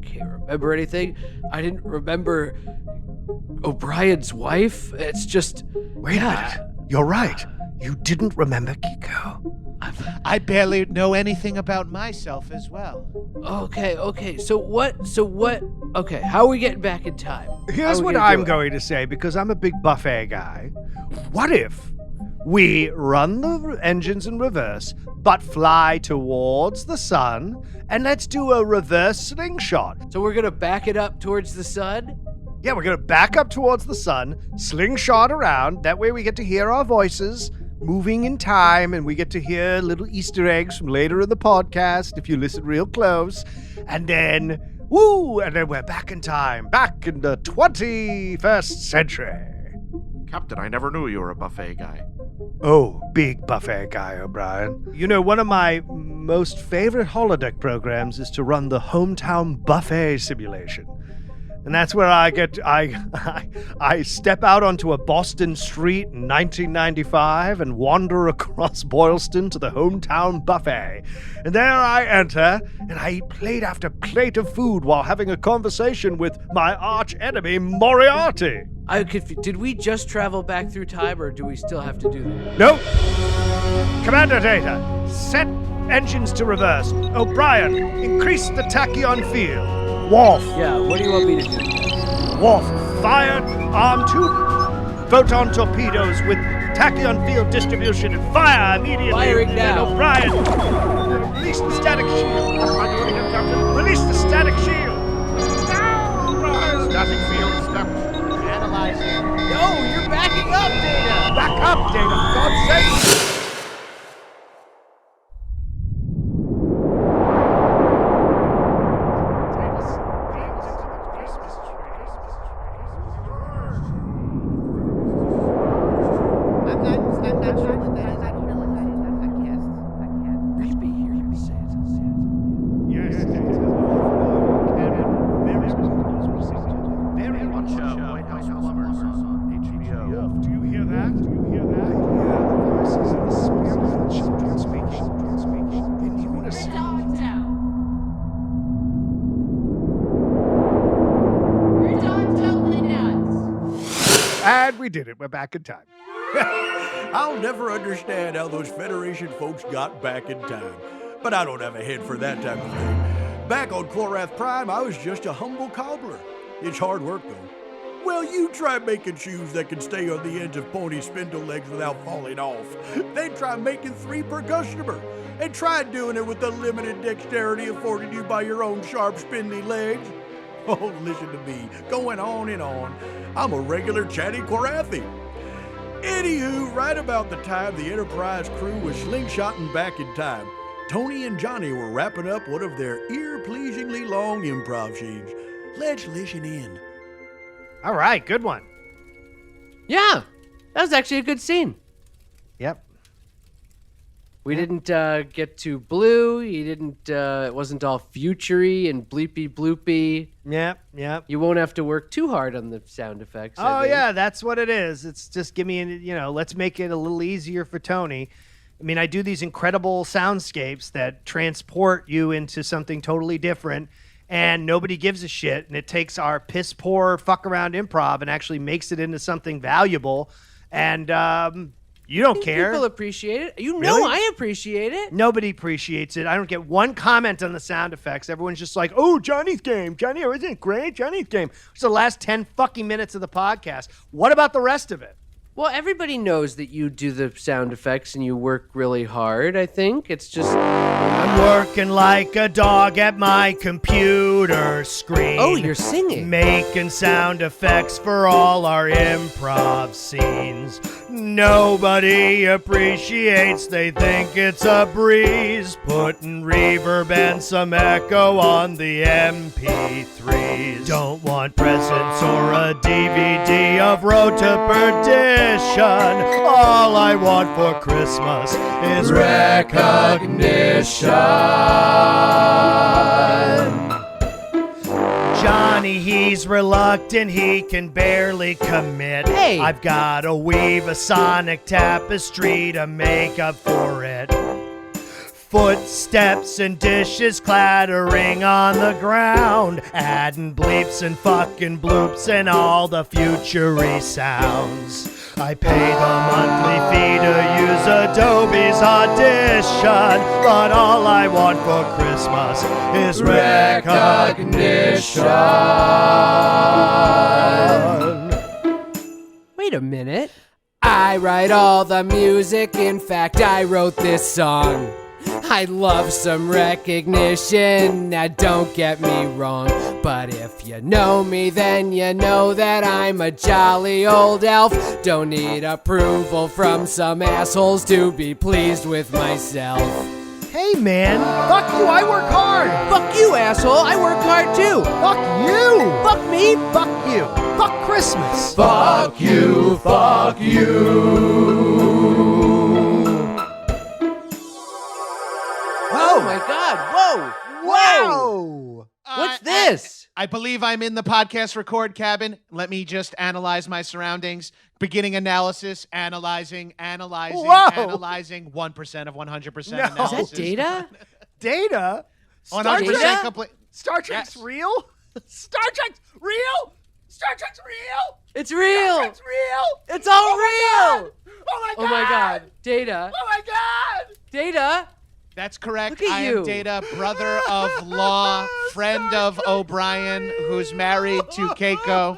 can't remember anything. I didn't remember O'Brien's wife. It's just. Wait a minute. You're right. You didn't remember Kiko. I barely know anything about myself as well. Okay. So what? Okay, how are we getting back in time? Here's what I'm going to say, because I'm a big buffet guy. What if we run the engines in reverse, but fly towards the sun, and let's do a reverse slingshot? So we're gonna back it up towards the sun? Yeah, we're going to back up towards the sun, slingshot around. That way we get to hear our voices moving in time, and we get to hear little Easter eggs from later in the podcast if you listen real close. And then, and then we're back in time, back in the 21st century. Captain, I never knew you were a buffet guy. Oh, big buffet guy, O'Brien. You know, one of my most favorite holodeck programs is to run the hometown buffet simulation. And that's where I step out onto a Boston street in 1995 and wander across Boylston to the hometown buffet. And there I enter, and I eat plate after plate of food while having a conversation with my arch enemy, Moriarty. Did we just travel back through time, or do we still have to do that? Nope. Commander Data, set engines to reverse. O'Brien, increase the tachyon field. Worf. Yeah, what do you want me to do? Worf, fire arm 2 photon torpedoes with tachyon field distribution and fire immediately. Firing now. And O'Brien, release the static shield. What am I doing here, Captain? Release the static shield. No! Static field stepped. Analyzing. No, you're backing up, Data. Back up, Data, for God's sake. I'm not sure what that is. I don't realize Yes, Data. Very smooth. Very much White House Plumbers on HBO. Do you hear that? Do you hear that? Yeah, the voices of the spirits of the children speaking in unison. You're totally nuts. And we did it. We're back in time. I'll never understand how those Federation folks got back in time. But I don't have a head for that type of thing. Back on Korath Prime, I was just a humble cobbler. It's hard work, though. Well, you try making shoes that can stay on the ends of pony spindle legs without falling off. Then try making 3 per customer. And try doing it with the limited dexterity afforded you by your own sharp, spindly legs. Oh, listen to me, going on and on. I'm a regular chatty Korathi. Anywho, right about the time the Enterprise crew was slingshotting back in time, Tony and Johnny were wrapping up one of their ear-pleasingly long improv scenes. Let's listen in. All right, good one. Yeah, that was actually a good scene. Yep. We didn't get too blue. You didn't. It wasn't all futury and bleepy bloopy. Yep. You won't have to work too hard on the sound effects. I Oh think. yeah, that's what it is. It's just give me, let's make it a little easier for Tony. I mean, I do these incredible soundscapes that transport you into something totally different, and nobody gives a shit. And it takes our piss poor fuck around improv and actually makes it into something valuable. And you don't care. People appreciate it. You Really? know I appreciate it. Nobody appreciates it. I don't get one comment on the sound effects. Everyone's just like, oh, Johnny's game. Johnny, isn't it great? Johnny's game. It's the last 10 fucking minutes of the podcast. What about the rest of it? Well, everybody knows that you do the sound effects and you work really hard, I think. It's just... I'm working like a dog at my computer screen. Oh, you're singing. Making sound effects for all our improv scenes. Nobody appreciates, they think it's a breeze. Putting reverb and some echo on the MP3s. Don't want presents or a DVD of Road to Perdition. All I want for Christmas is recognition. Johnny, he's reluctant, he can barely commit. Hey! I've gotta weave a sonic tapestry to make up for it. Footsteps and dishes clattering on the ground, adding bleeps and fucking bloops and all the futury sounds. I pay the monthly fee to use Adobe's Audition, but all I want for Christmas is recognition. Wait a minute. I write all the music. In fact, I wrote this song. I love some recognition, now don't get me wrong. But if you know me, then you know that I'm a jolly old elf. Don't need approval from some assholes to be pleased with myself. Hey man, fuck you, I work hard. Fuck you, asshole, I work hard too. Fuck you. Fuck Fuck me, fuck you. Fuck Christmas. Fuck you, fuck you. Oh my God, whoa. Wow. What's this? I believe I'm in the podcast record cabin. Let me just analyze my surroundings. Beginning analysis, analyzing, Whoa. analyzing. 1% of 100% No. analysis. Is that data? Data? 100% Data? complete. Star Trek's Yes. real? Star Trek's real? Star Trek's real? It's real. It's real? It's all real. Oh my god! Oh my God. Data. Oh my god! Data. That's correct. Look at I you. am Data, brother of Law, friend of O'Brien, who's married to Keiko.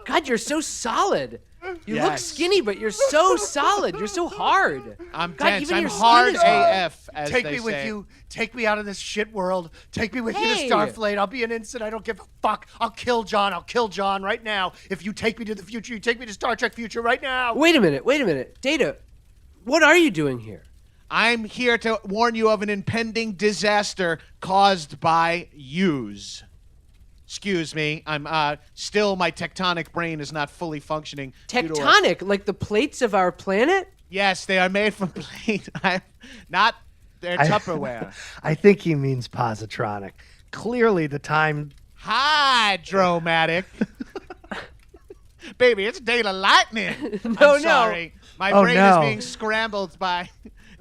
God, you're so solid. You look Yes. skinny, but you're so solid. You're so hard. I'm God, dense. even I'm your skin hard is hard. AF, as Take they me with say. you. Take me out of this shit world. Take me with you Hey. to Starfleet. I'll be an instant. I don't give a fuck. I'll kill John. I'll kill John right now. If you take me to the future, you take me to Star Trek future right now. Wait a minute. Data, what are you doing here? I'm here to warn you of an impending disaster caused by yous. Excuse me. I'm still my tectonic brain is not fully functioning. due to a- Tectonic, like the plates of our planet? Yes, they are made from plate. I'm not. They're Tupperware. I think he means positronic. Clearly, the time. Hydromatic. Baby, it's Data Lightning. No. I'm sorry. My Oh, brain no. is being scrambled by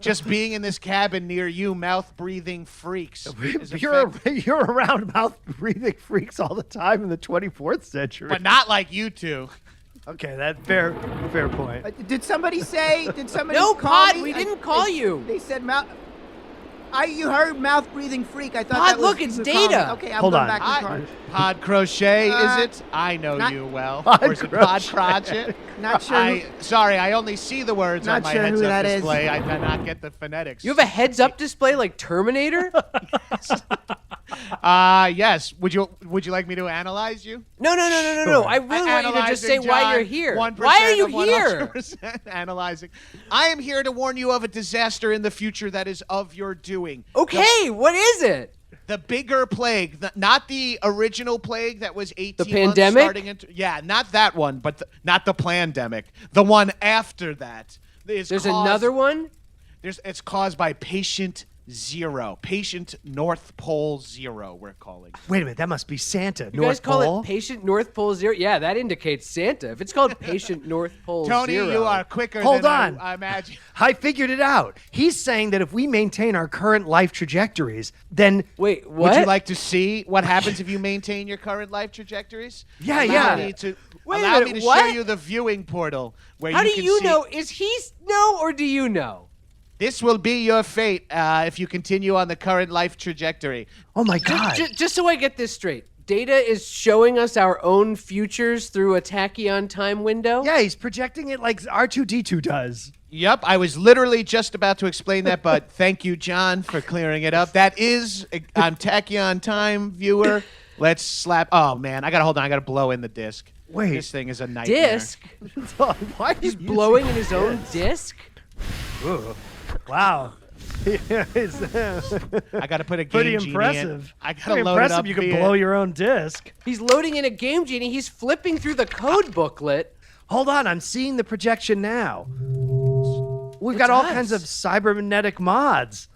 just being in this cabin near you, mouth-breathing freaks. is You're affect- you're around mouth breathing freaks all the time in the 24th century. but not like you two. Okay, that fair point. Did somebody say? Did somebody No, call Pod, me? we didn't call you. They said mouth. You heard mouth breathing freak. I thought Pod, that was look, it's you calling me. Data. Okay, I'm Hold going on. back to the car. Pod crochet, is it? I know not- you well. Pod or is it pod crochet. crotchet? Not sure. Sorry, I only see the words on Not my sure who heads-up that is. display. I cannot get the phonetics. You have a heads-up display like Terminator? Yes. Would you like me to analyze you? No. I really want you to just say Analyzing, why John, you're here. 1% Why are you of here? 100% analyzing. I am here to warn you of a disaster in the future that is of your doing. Okay, what is it? The bigger plague, not the original plague that was 18 months pandemic? starting into, yeah, not that one, but not the pandemic. The one after that. There's another one? It's caused by patient zero. Patient North Pole Zero, we're calling it. Wait a minute, that must be Santa. You North guys call Pole? it Patient North Pole Zero? Yeah, that indicates Santa. If it's called Patient North Pole Tony, Zero. you are quicker Hold than on. I imagine. I figured it out. He's saying that if we maintain our current life trajectories, then Wait, what? Would you like to see what happens if you maintain your current life trajectories? Yeah, Allow yeah. Me to, Wait a allow minute, me to what? show you the viewing portal where How you do can you see. know? Is he know or do you know? This will be your fate if you continue on the current life trajectory. oh my god. Just so I get this straight, Data is showing us our own futures through a tachyon time window? Yeah, he's projecting it like R2D2 does. Yep, I was literally just about to explain that, but thank you, John, for clearing it up. That is Tachyon Time, viewer. Let's slap. Oh, man, I got to hold on. I got to blow in the disc. Wait. This thing is a nightmare. Disc? Why are He's you blowing in his own disc? Ooh. Wow. It's, I got to put a game pretty genie in. impressive. I got to Pretty load impressive it up you can via- blow your own disc. He's loading in a game genie. He's flipping through the code booklet. Hold on, I'm seeing the projection now. We've It's got all us. kinds of cybernetic mods.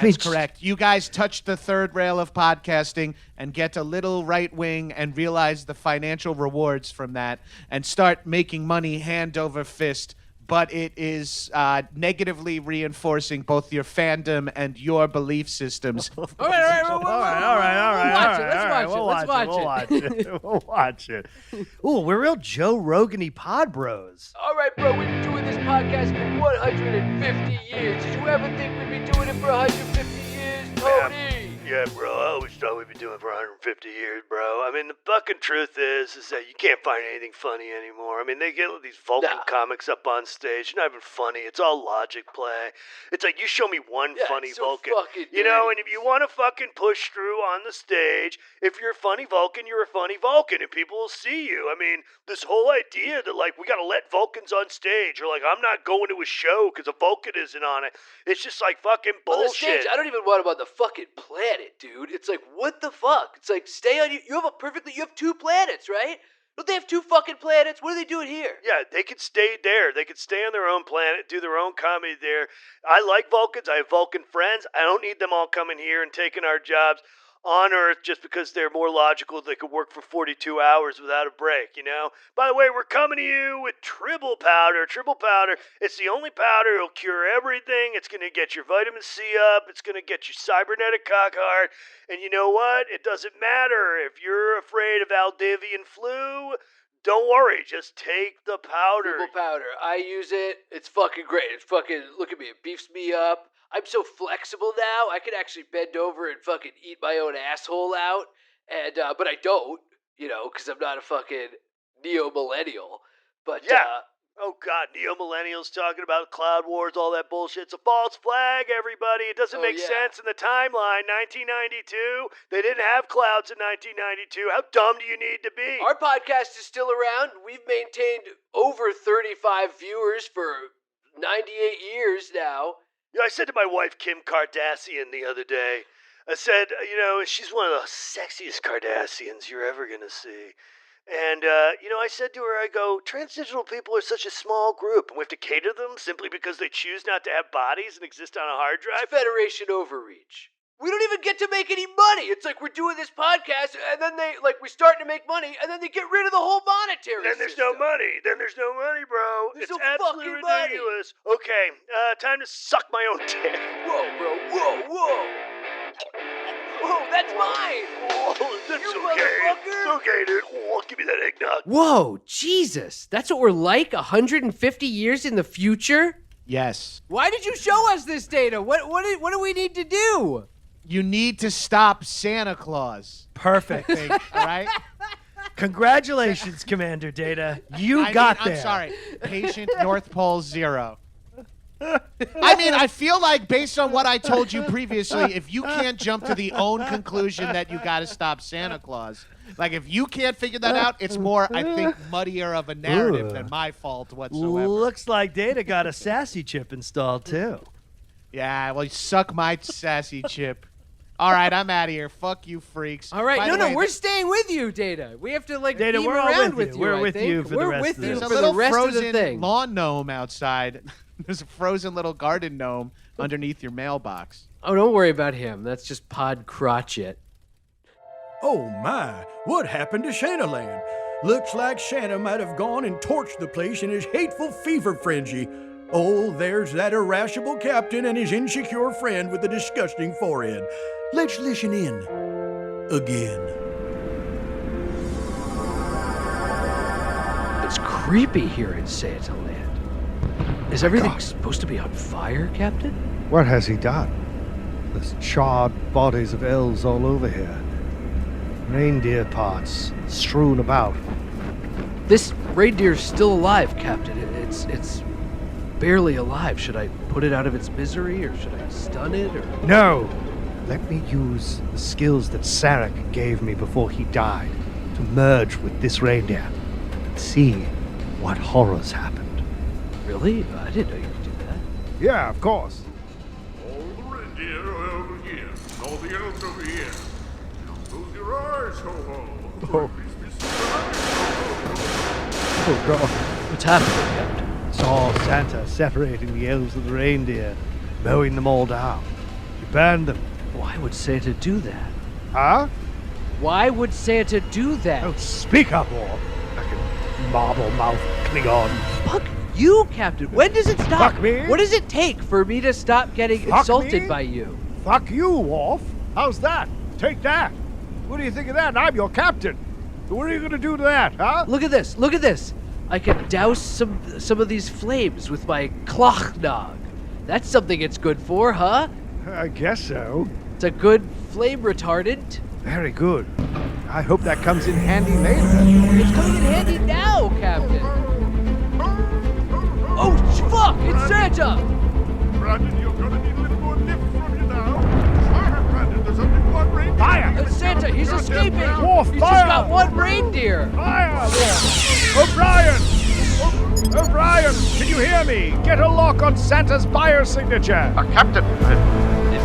That's correct. You guys touch the third rail of podcasting and get a little right wing and realize the financial rewards from that and start making money hand over fist. But it is negatively reinforcing both your fandom and your belief systems. All right. We'll watch it. Ooh, we're real Joe Rogan-y pod bros. All right, bro, we've been doing this podcast for 150 years. Did you ever think we'd be doing it for 150 years, Tony? Yeah, bro, I always thought we'd be doing it for 150 years, bro. I mean, the fucking truth is that you can't find anything funny anymore. I mean, they get these Vulcan comics up on stage. Not even funny. It's all logic play. It's like, you show me one funny it's so Vulcan. fucking You know, dirty. and if you want to fucking push through on the stage, if you're a funny Vulcan, you're a funny Vulcan, and people will see you. I mean, this whole idea that, like, we got to let Vulcans on stage, or, like, I'm not going to a show because a Vulcan isn't on it. It's just, like, fucking On the bullshit. stage, I don't even want him on the fucking planet. it, dude. It's like, what the fuck? It's like, stay on you have 2 planets, right? Don't they have 2 fucking planets? What are they doing here? Yeah, they could stay there. They could stay on their own planet, do their own comedy there. I like Vulcans. I have Vulcan friends. I don't need them all coming here and taking our jobs on Earth just because they're more logical. They could work for 42 hours without a break, you know? By the way, we're coming to you with triple powder. Triple powder. It's the only powder. It'll cure everything. It's going to get your vitamin C up. It's going to get you cybernetic cock hard. And you know what? It doesn't matter. If you're afraid of Valdivian flu, don't worry. Just take the powder. Triple powder. I use it. It's fucking great. It's fucking, look at me. It beefs me up. I'm so flexible now. I could actually bend over and fucking eat my own asshole out. And, but I don't, you know, because I'm not a fucking neo-millennial. But, yeah. Oh, God, neo-millennials talking about cloud wars, all that bullshit. It's a false flag, everybody. It doesn't make sense in the timeline. 1992, they didn't have clouds in 1992. How dumb do you need to be? Our podcast is still around. We've maintained over 35 viewers for 98 years now. Yeah, I said to my wife, Kim Kardashian, the other day, I said, you know, she's one of the sexiest Kardashians you're ever going to see. And, you know, I said to her, I go, transdigital people are such a small group, and we have to cater them simply because they choose not to have bodies and exist on a hard drive? It's Federation overreach. We don't even get to make any money. It's like we're doing this podcast, and then we're starting to make money, and then they get rid of the whole monetary Then there's system. no money. Then there's no money, bro. There's it's no absolutely fucking money. ridiculous. Okay, time to suck my own dick. Whoa, bro. Whoa. Whoa, that's mine. Oh, that's You okay. motherfucker. It's okay, dude. Oh, give me that eggnog. Whoa, Jesus. That's what we're like 150 years in the future? Yes. Why did you show us this data? What do we need to do? You need to stop Santa Claus. Perfect. All right? Congratulations, Commander Data. You I got mean, there. I'm sorry. Patient North Pole 0. I mean, I feel like based on what I told you previously, if you can't jump to the own conclusion that you got to stop Santa Claus, like if you can't figure that out, it's more, I think, muddier of a narrative than my fault whatsoever. Looks like Data got a sassy chip installed, too. Yeah, well, you suck my sassy chip. All right, I'm out of here. Fuck you, freaks. All right, By the way, we're staying with you, Data. We have to Data, beam we're all around with with you. you. We're I with think. you for the We're rest with of you this. There's for a the little rest of the frozen thing. lawn gnome outside. There's a frozen little garden gnome underneath your mailbox. Oh, don't worry about him. That's just Pod Crotchet. Oh my, what happened to Shantaland? Looks like Santa might have gone and torched the place in his hateful fever frenzy. Oh, there's that irascible captain and his insecure friend with the disgusting forehead. Let's listen in. Again. It's creepy here in Santa Land. Is everything supposed to be on fire, Captain? What has he done? There's charred bodies of elves all over here. Reindeer parts strewn about. This reindeer's still alive, Captain. It's barely alive. Should I put it out of its misery, or should I stun it, or... No! Let me use the skills that Sarek gave me before he died to merge with this reindeer and see what horrors happened. Really? I didn't know you could do that. Yeah, of course. All the reindeer over here, all the elves over here. Now close your eyes, ho-ho. Oh. Oh, God. What's happening, Captain? Saw Santa separating the elves and the reindeer, mowing them all down. He burned them. Why would Santa do that? Huh? Why would Santa do that? Don't speak up, or fucking marble-mouth Klingon. Fuck you, Captain. When does it stop? Fuck me? What does it take for me to stop getting Fuck insulted me? by you? Fuck you, Worf. How's that? Take that. What do you think of that? I'm your captain. What are you gonna do to that, huh? Look at this. Look at this. I can douse some of these flames with my Klachnog. That's something it's good for, huh? I guess so. It's a good flame retardant. Very good. I hope that comes in handy later. It's coming in handy now, Captain. Oh, fuck! It's Santa! Brandon, you're gonna need a little more lift from you now. Fire, Brandon, there's only one reindeer. Fire! It's Santa! He's escaping! Wolf, He's fire! just got one reindeer! Fire! O'Brien! O'Brien, can you hear me? Get a lock on Santa's fire signature. Captain,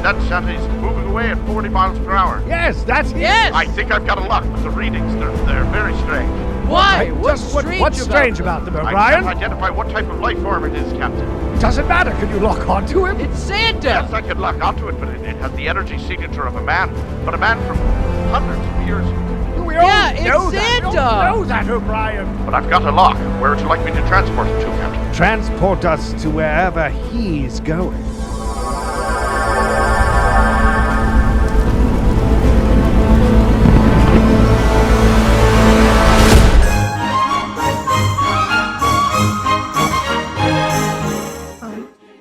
that Santa is moving away at 40 miles per hour. Yes, that's it. Yes. I think I've got a lock, but the readings, they're very strange. Why? What's strange about them, I O'Brien? can't identify what type of life form it is, Captain. Doesn't matter. Can you lock onto him? It's Santa. Yes, I can lock onto it, but it has the energy signature of a man. But a man from hundreds of years. We Yeah, all it's know that. Santa. We all know that, O'Brien. But I've got a lock. Where would you like me to transport it to, Captain? Transport us to wherever he's going.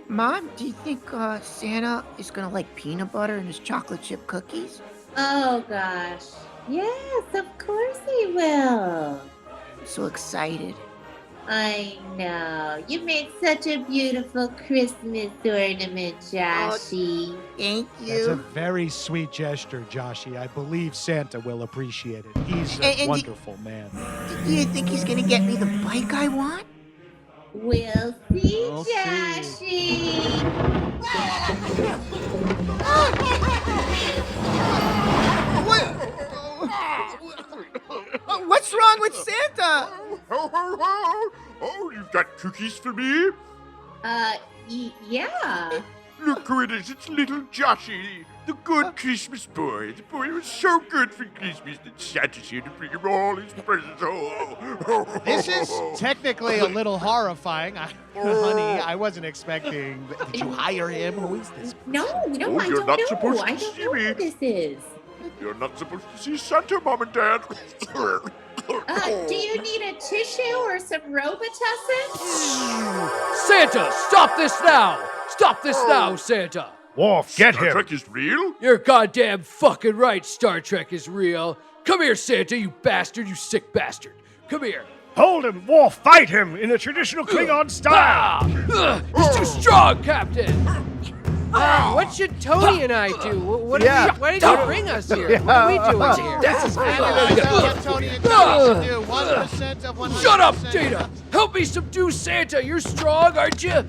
Mom, do you think Santa is gonna like peanut butter in his chocolate chip cookies? Oh gosh. Yes, of course he will. I'm so excited. I know. You made such a beautiful Christmas ornament, Joshy. Thank That's a you. very sweet gesture, Joshy. I believe Santa will appreciate it. He's And- a and wonderful man. Do you think he's gonna get me the bike I want? We'll see, We'll see. Joshy. What's wrong with Santa? Oh, you've got cookies for me? Yeah. Look who it is. It's little Joshy, the good Christmas boy. The boy who was so good for Christmas that Santa's here to bring him all his presents. This is technically a little horrifying. Honey, I wasn't expecting. Did you hire him? Who is this? No, Oh, I you're don't not know. supposed to I don't see know me. who this is. You're not supposed to see Santa, Mom and Dad. Do you need a tissue or some Robitussin? Santa, stop this now! Stop this now, Santa! Worf, get Star him. Trek is real? You're goddamn fucking right, Star Trek is real. Come here, Santa, you bastard, you sick bastard. Come here. Hold him, Worf. Fight him in the traditional Klingon style. He's too strong, Captain! What should Tony and I do? Why did you bring us here? What are we doing here? What Tony and Josh should do. 1% of 100%. Shut up, Data! Help me subdue Santa! You're strong, aren't you?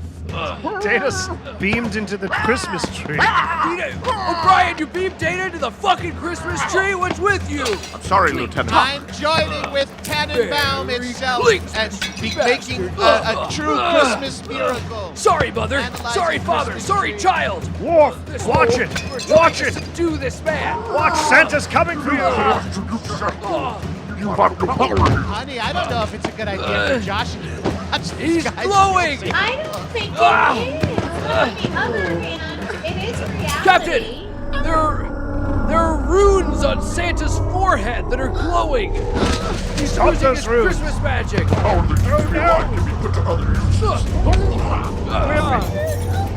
Data's beamed into the Christmas tree. O'Brien, you beamed Data into the fucking Christmas tree? What's with you? I'm sorry, Lieutenant. I'm joining with Tannenbaum Very itself Klingsmas, and you making a true Christmas miracle. Sorry, Mother. Analyzing Sorry, Father. Christmas Sorry, tree. child. Worf, watch it. We're trying Watch to it. subdue this man. Watch, Santa's coming for you. You have no power here. Honey, I don't know if it's a good idea for Josh to watch this He's guy. glowing. I don't think it is. On the other hand, it is reality. Captain, there are runes on Santa's forehead that are glowing. He's Stop using those his runes. Christmas magic. Power that used to be mine can be put to other uses.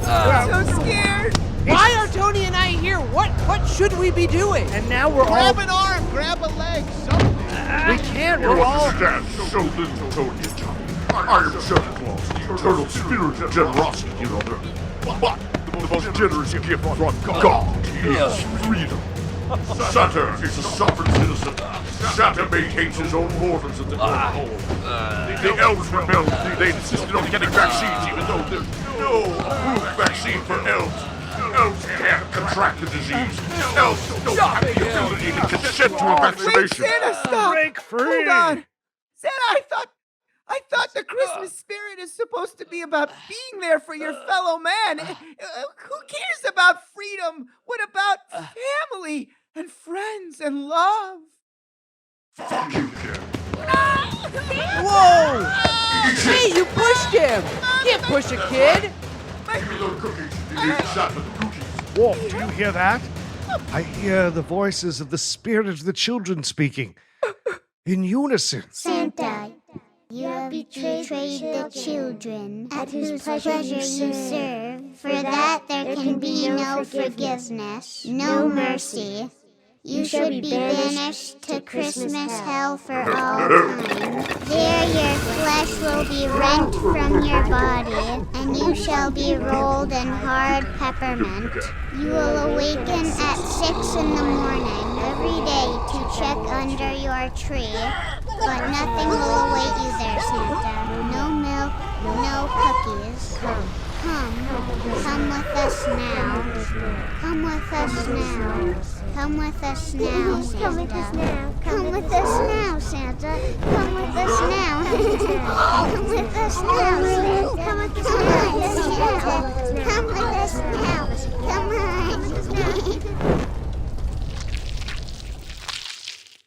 I'm so scared. Why are Tony and I here? What should we be doing? And now we're all. Grab an arm, grab a leg, something. We can't. You We're all. understand so little, Tony and Johnny. I am Santa Claus, the eternal spirit of generosity, you know. But the most generous gift from God is freedom. Santa is a sovereign citizen. Santa maintains his own borders at the North Pole. The elves rebelled. They insisted on getting vaccines, even though there's no approved vaccine for elves. Elves can't contract the disease. Elves don't have the ability to consent to a Wait, vaccination. Santa, stop. Break free. Hold on. Santa, I thought the Christmas spirit is supposed to be about being there for your fellow man. Who cares about freedom? What about family and friends and love? Fuck you, kid. Whoa! Hey, you pushed him! You can't push a kid! Give me those cookies. You need Santa the cookies. Wolf, do you hear that? I hear the voices of the spirit of the children speaking. In unison. Santa, you have betrayed the children at whose pleasure you serve. For that there can be no forgiveness, no mercy. You should be banished to Christmas hell for all time. There your flesh will be rent from your body, and you shall be rolled in hard peppermint. You will awaken at 6 in the morning every day to check under your tree, but nothing will await you there, Santa. No milk, no cookies. Come with us now. Come with us now. Come with us now, Santa. Come with us now, Santa. Come with us now. Come with us now, Santa. Come with us now. Come with us now. Come on.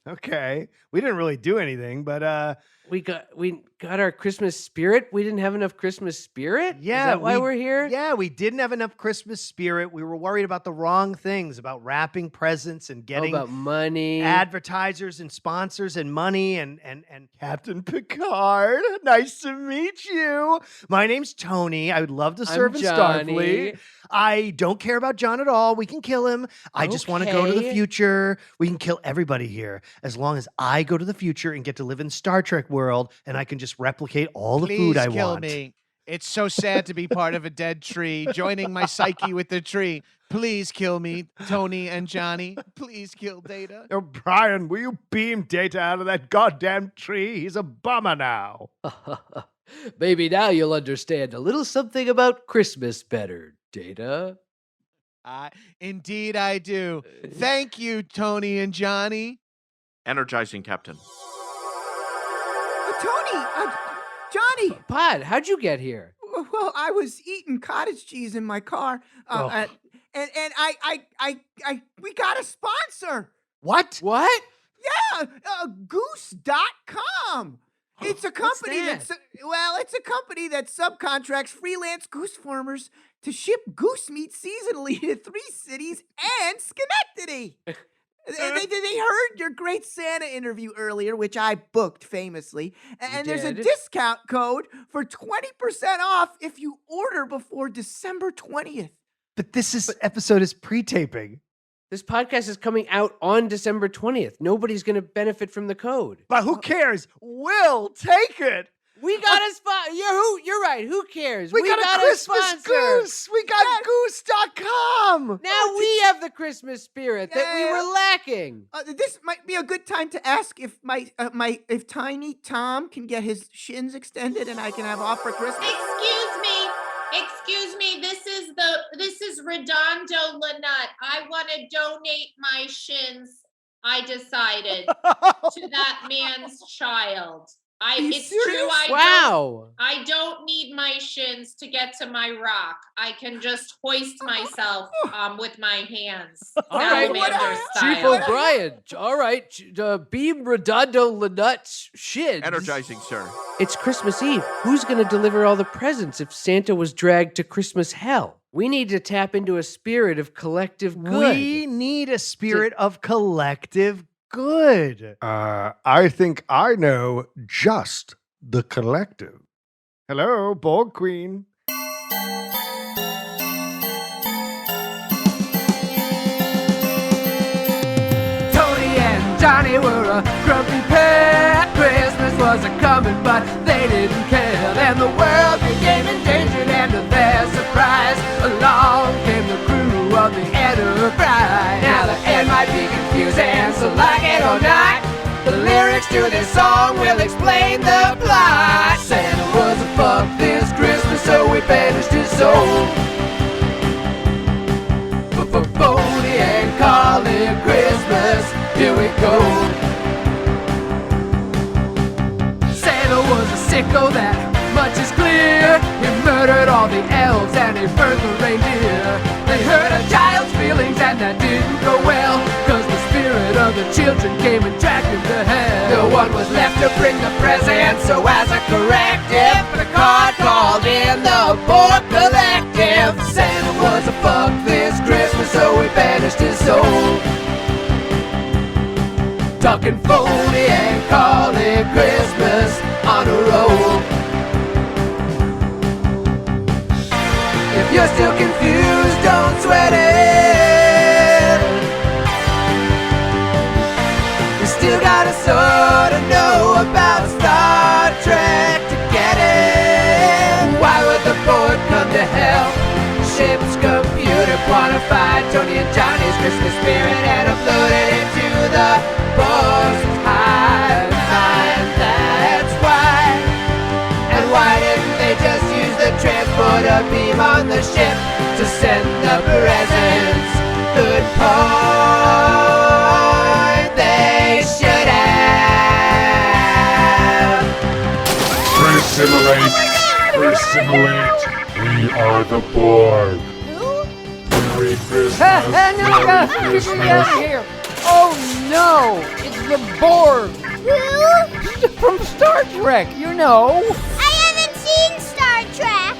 Okay. We didn't really do anything, but We got our Christmas spirit. We didn't have enough Christmas spirit? yeah. Is that why we're here? Yeah, we didn't have enough Christmas spirit. We were worried about the wrong things, about wrapping presents and getting about money. advertisers and sponsors and money and Captain Picard. Nice to meet you. My name's Tony. I would love to serve in Johnny. Starfleet. I don't care about John at all. We can kill him. I just want to go to the Okay. future. We can kill everybody here as long as I go to the future and get to live in Star Trek world and I can just replicate all the food I Please kill want. me. It's so sad to be part of a dead tree, joining my psyche with the tree. Please kill me, Tony and Johnny. Please kill Data. Oh, Brian, will you beam Data out of that goddamn tree? He's a bummer now. Maybe now you'll understand a little something about Christmas better, Data. Indeed, I do. Thank you, Tony and Johnny. Energizing, Captain. Tony, Johnny. Pod, how'd you get here? Well, I was eating cottage cheese in my car, and we got a sponsor. What? What? Yeah, Goose.com. It's a company that? it's a company that subcontracts freelance goose farmers to ship goose meat seasonally to 3 cities and Schenectady. They heard your great Santa interview earlier, which I booked famously. And there's a did? discount code for 20% off if you order before December 20th. But this episode is pre-taping. This podcast is coming out on December 20th. Nobody's going to benefit from the code. But who cares? We'll take it. We got a spot. You're right. Who cares? We got a Christmas sponsor. goose. We got goose.com. Now we have the Christmas spirit that we were lacking. This might be a good time to ask if if Tiny Tom can get his shins extended and I can have off for Christmas. Excuse me. This is Redondo Lanut. I want to donate my shins. I decided to that man's child. It's true. I don't need my shins to get to my rock. I can just hoist myself with my hands. All right, Chief O'Brien. All right, beam Redondo Lanut's shins. Energizing, sir. It's Christmas Eve. Who's going to deliver all the presents if Santa was dragged to Christmas hell? We need to tap into a spirit of collective good. We need a spirit of collective good. I think I know just the collective. Hello, Borg Queen. Tony and Johnny were a grumpy pair. Christmas was a-coming, but they didn't care. Then the world became endangered, and to their surprise, along came the crew of the Enterprise. Now the end might be confusing, so like it or not, the lyrics to this song will explain the plot. Santa was a fuck this Christmas, so we banished his soul. Phoney and call it Christmas, here we go. Santa was a sicko, that much is clear. He murdered all the elves and he burned the reindeer. They hurt a child's feelings and that didn't go well, cause the spirit of the children came and dragged him to hell. No one was left to bring the presents, so as a corrective, the card called in the Borg Collective. Santa was a fuck this Christmas, so we banished his soul. Talking Phoney and calling Christmas on a roll. If you're still confused, don't sweat it. You still gotta sorta know about Star Trek to get it. Why would the Borg come to hell? Ship's computer quantified Tony and Johnny's Christmas spirit and uploaded it to the Borg's hive mind. That's why. And why didn't they just use the transporter a beam on the ship to send the presents. Good point, they should have. Assimilate! Assimilate! We are the Borg! Merry Christmas! Merry Christmas! Here. Oh no! It's the Borg! Who? From Star Trek, you know! I haven't seen Star Trek.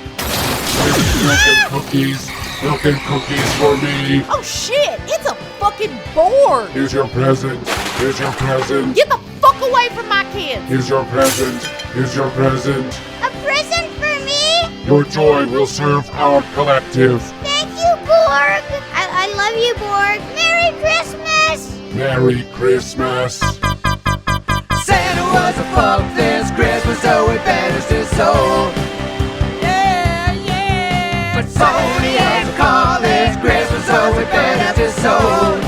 Milk and cookies! Milk and cookies for me! Oh shit! It's a fucking Borg! Here's your present! Here's your present! Get the fuck away from my kids! Here's your present! Here's your present! A present for me? Your joy will serve our collective! Thank you, Borg. I love you, Borg. Merry Christmas. Merry Christmas! Santa was a fuck this Christmas, so it banished his soul. Yeah, yeah! But Phoney has a call this Christmas, so it banished his soul.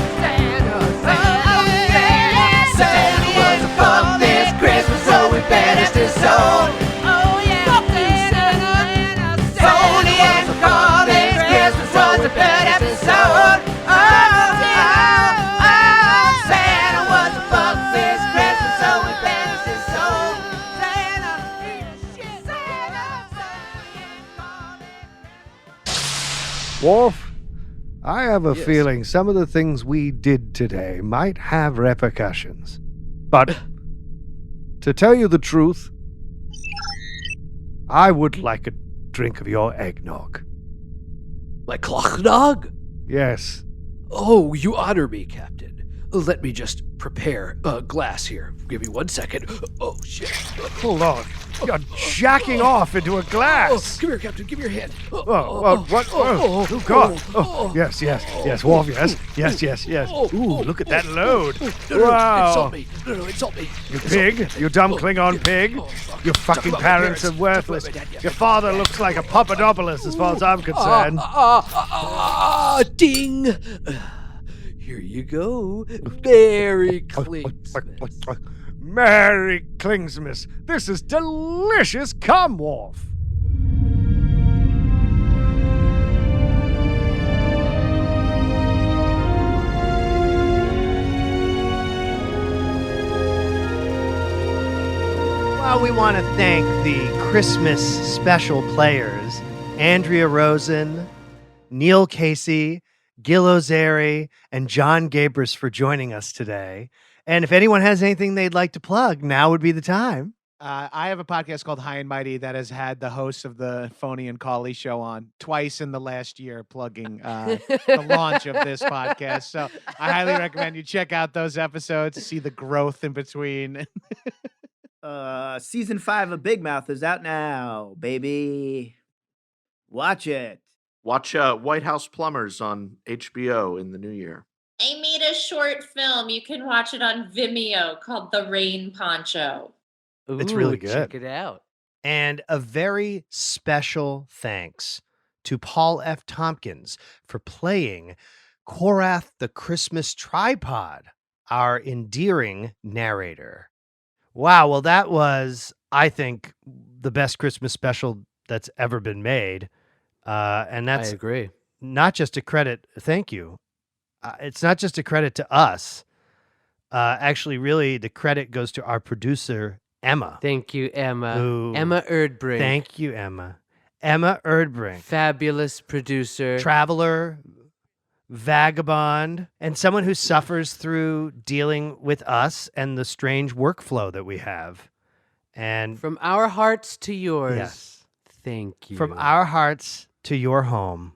Santa was a fuck this Christmas, so it banished his soul. Oh yeah! Fuck Santa! Phoney has a call this Christmas, so it banished his soul. Santa was a fuck this Christmas, so it banished his soul. Worf, I have a feeling some of the things we did today might have repercussions. But to tell you the truth, I would like a drink of your eggnog. Like Clocknog? Yes. Oh, you honor me, Captain. Let me just prepare a glass here. Give me 1 second. Oh, shit. Hold on. You're jacking off into a glass. Come here, Captain. Give me your hand. What? Oh, God. Oh, yes. Worf, yes. Yes. Ooh, look at that load. Wow. Insult me. No, insult me. You pig. You dumb Klingon pig. Your fucking parents are worthless. Your father looks like a Papadopoulos as far as I'm concerned. Ding. Here you go. Merry Klingsmas. Merry Klingsmas. This is delicious. Come, Worf. Well, we want to thank the Christmas special players, Andrea Rosen, Neil Casey, Gil Ozeri, and John Gabrus for joining us today. And if anyone has anything they'd like to plug, now would be the time. I have a podcast called High and Mighty that has had the hosts of the Phoney and Cauley show on twice in the last year, plugging the launch of this podcast. So I highly recommend you check out those episodes to see the growth in between. Season 5 of Big Mouth is out now, baby. Watch it. Watch White House Plumbers on HBO in the new year. I made a short film. You can watch it on Vimeo called The Rain Poncho. It's really good. Check it out. And a very special thanks to Paul F. Thompkins for playing Korath the Christmas Tripod, our endearing narrator. Wow, well, that was, I think, the best Christmas special that's ever been made. And that's I agree. Not just a credit. Thank you. It's not just a credit to us. Actually, really, the credit goes to our producer, Emma. Thank you, Emma. Ooh. Emma Erdbrink. Thank you, Emma. Emma Erdbrink. Fabulous producer. Traveler, vagabond, and someone who suffers through dealing with us and the strange workflow that we have. And from our hearts to yours. Yes. Thank you. From our hearts to your home.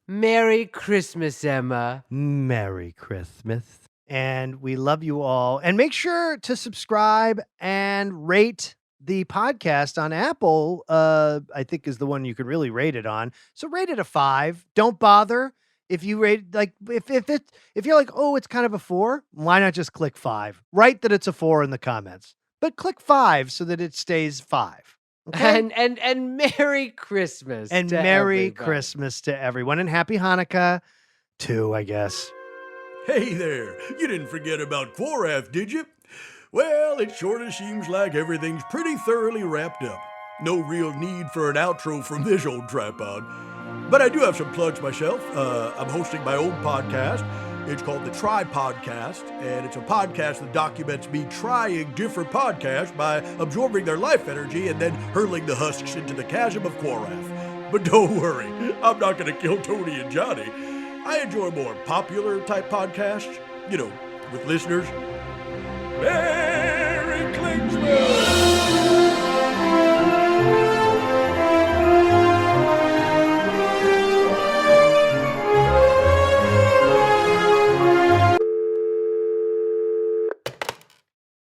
Merry Christmas, Emma. Merry Christmas. And we love you all. And make sure to subscribe and rate the podcast on Apple. I think is the one you could really rate it on. So rate it a 5. Don't bother. If you rate, like, if you're like, oh, it's kind of a 4, why not just click 5? Write that it's a 4 in the comments, but click 5 so that it stays 5. Okay? And Merry Christmas. And Merry Christmas to everyone. And Happy Hanukkah too, I guess. Hey there, you didn't forget about Korath, did you? Well, it sure seems like everything's pretty thoroughly wrapped up. no real need for an outro from this old tripod. But I do have some plugs myself. I'm hosting my own podcast. It's called the Try Podcast, and it's a podcast that documents me trying different podcasts by absorbing their life energy and then hurling the husks into the chasm of Quarath. But don't worry, I'm not going to kill Tony and Johnny. I enjoy more popular type podcasts, with listeners. Hey!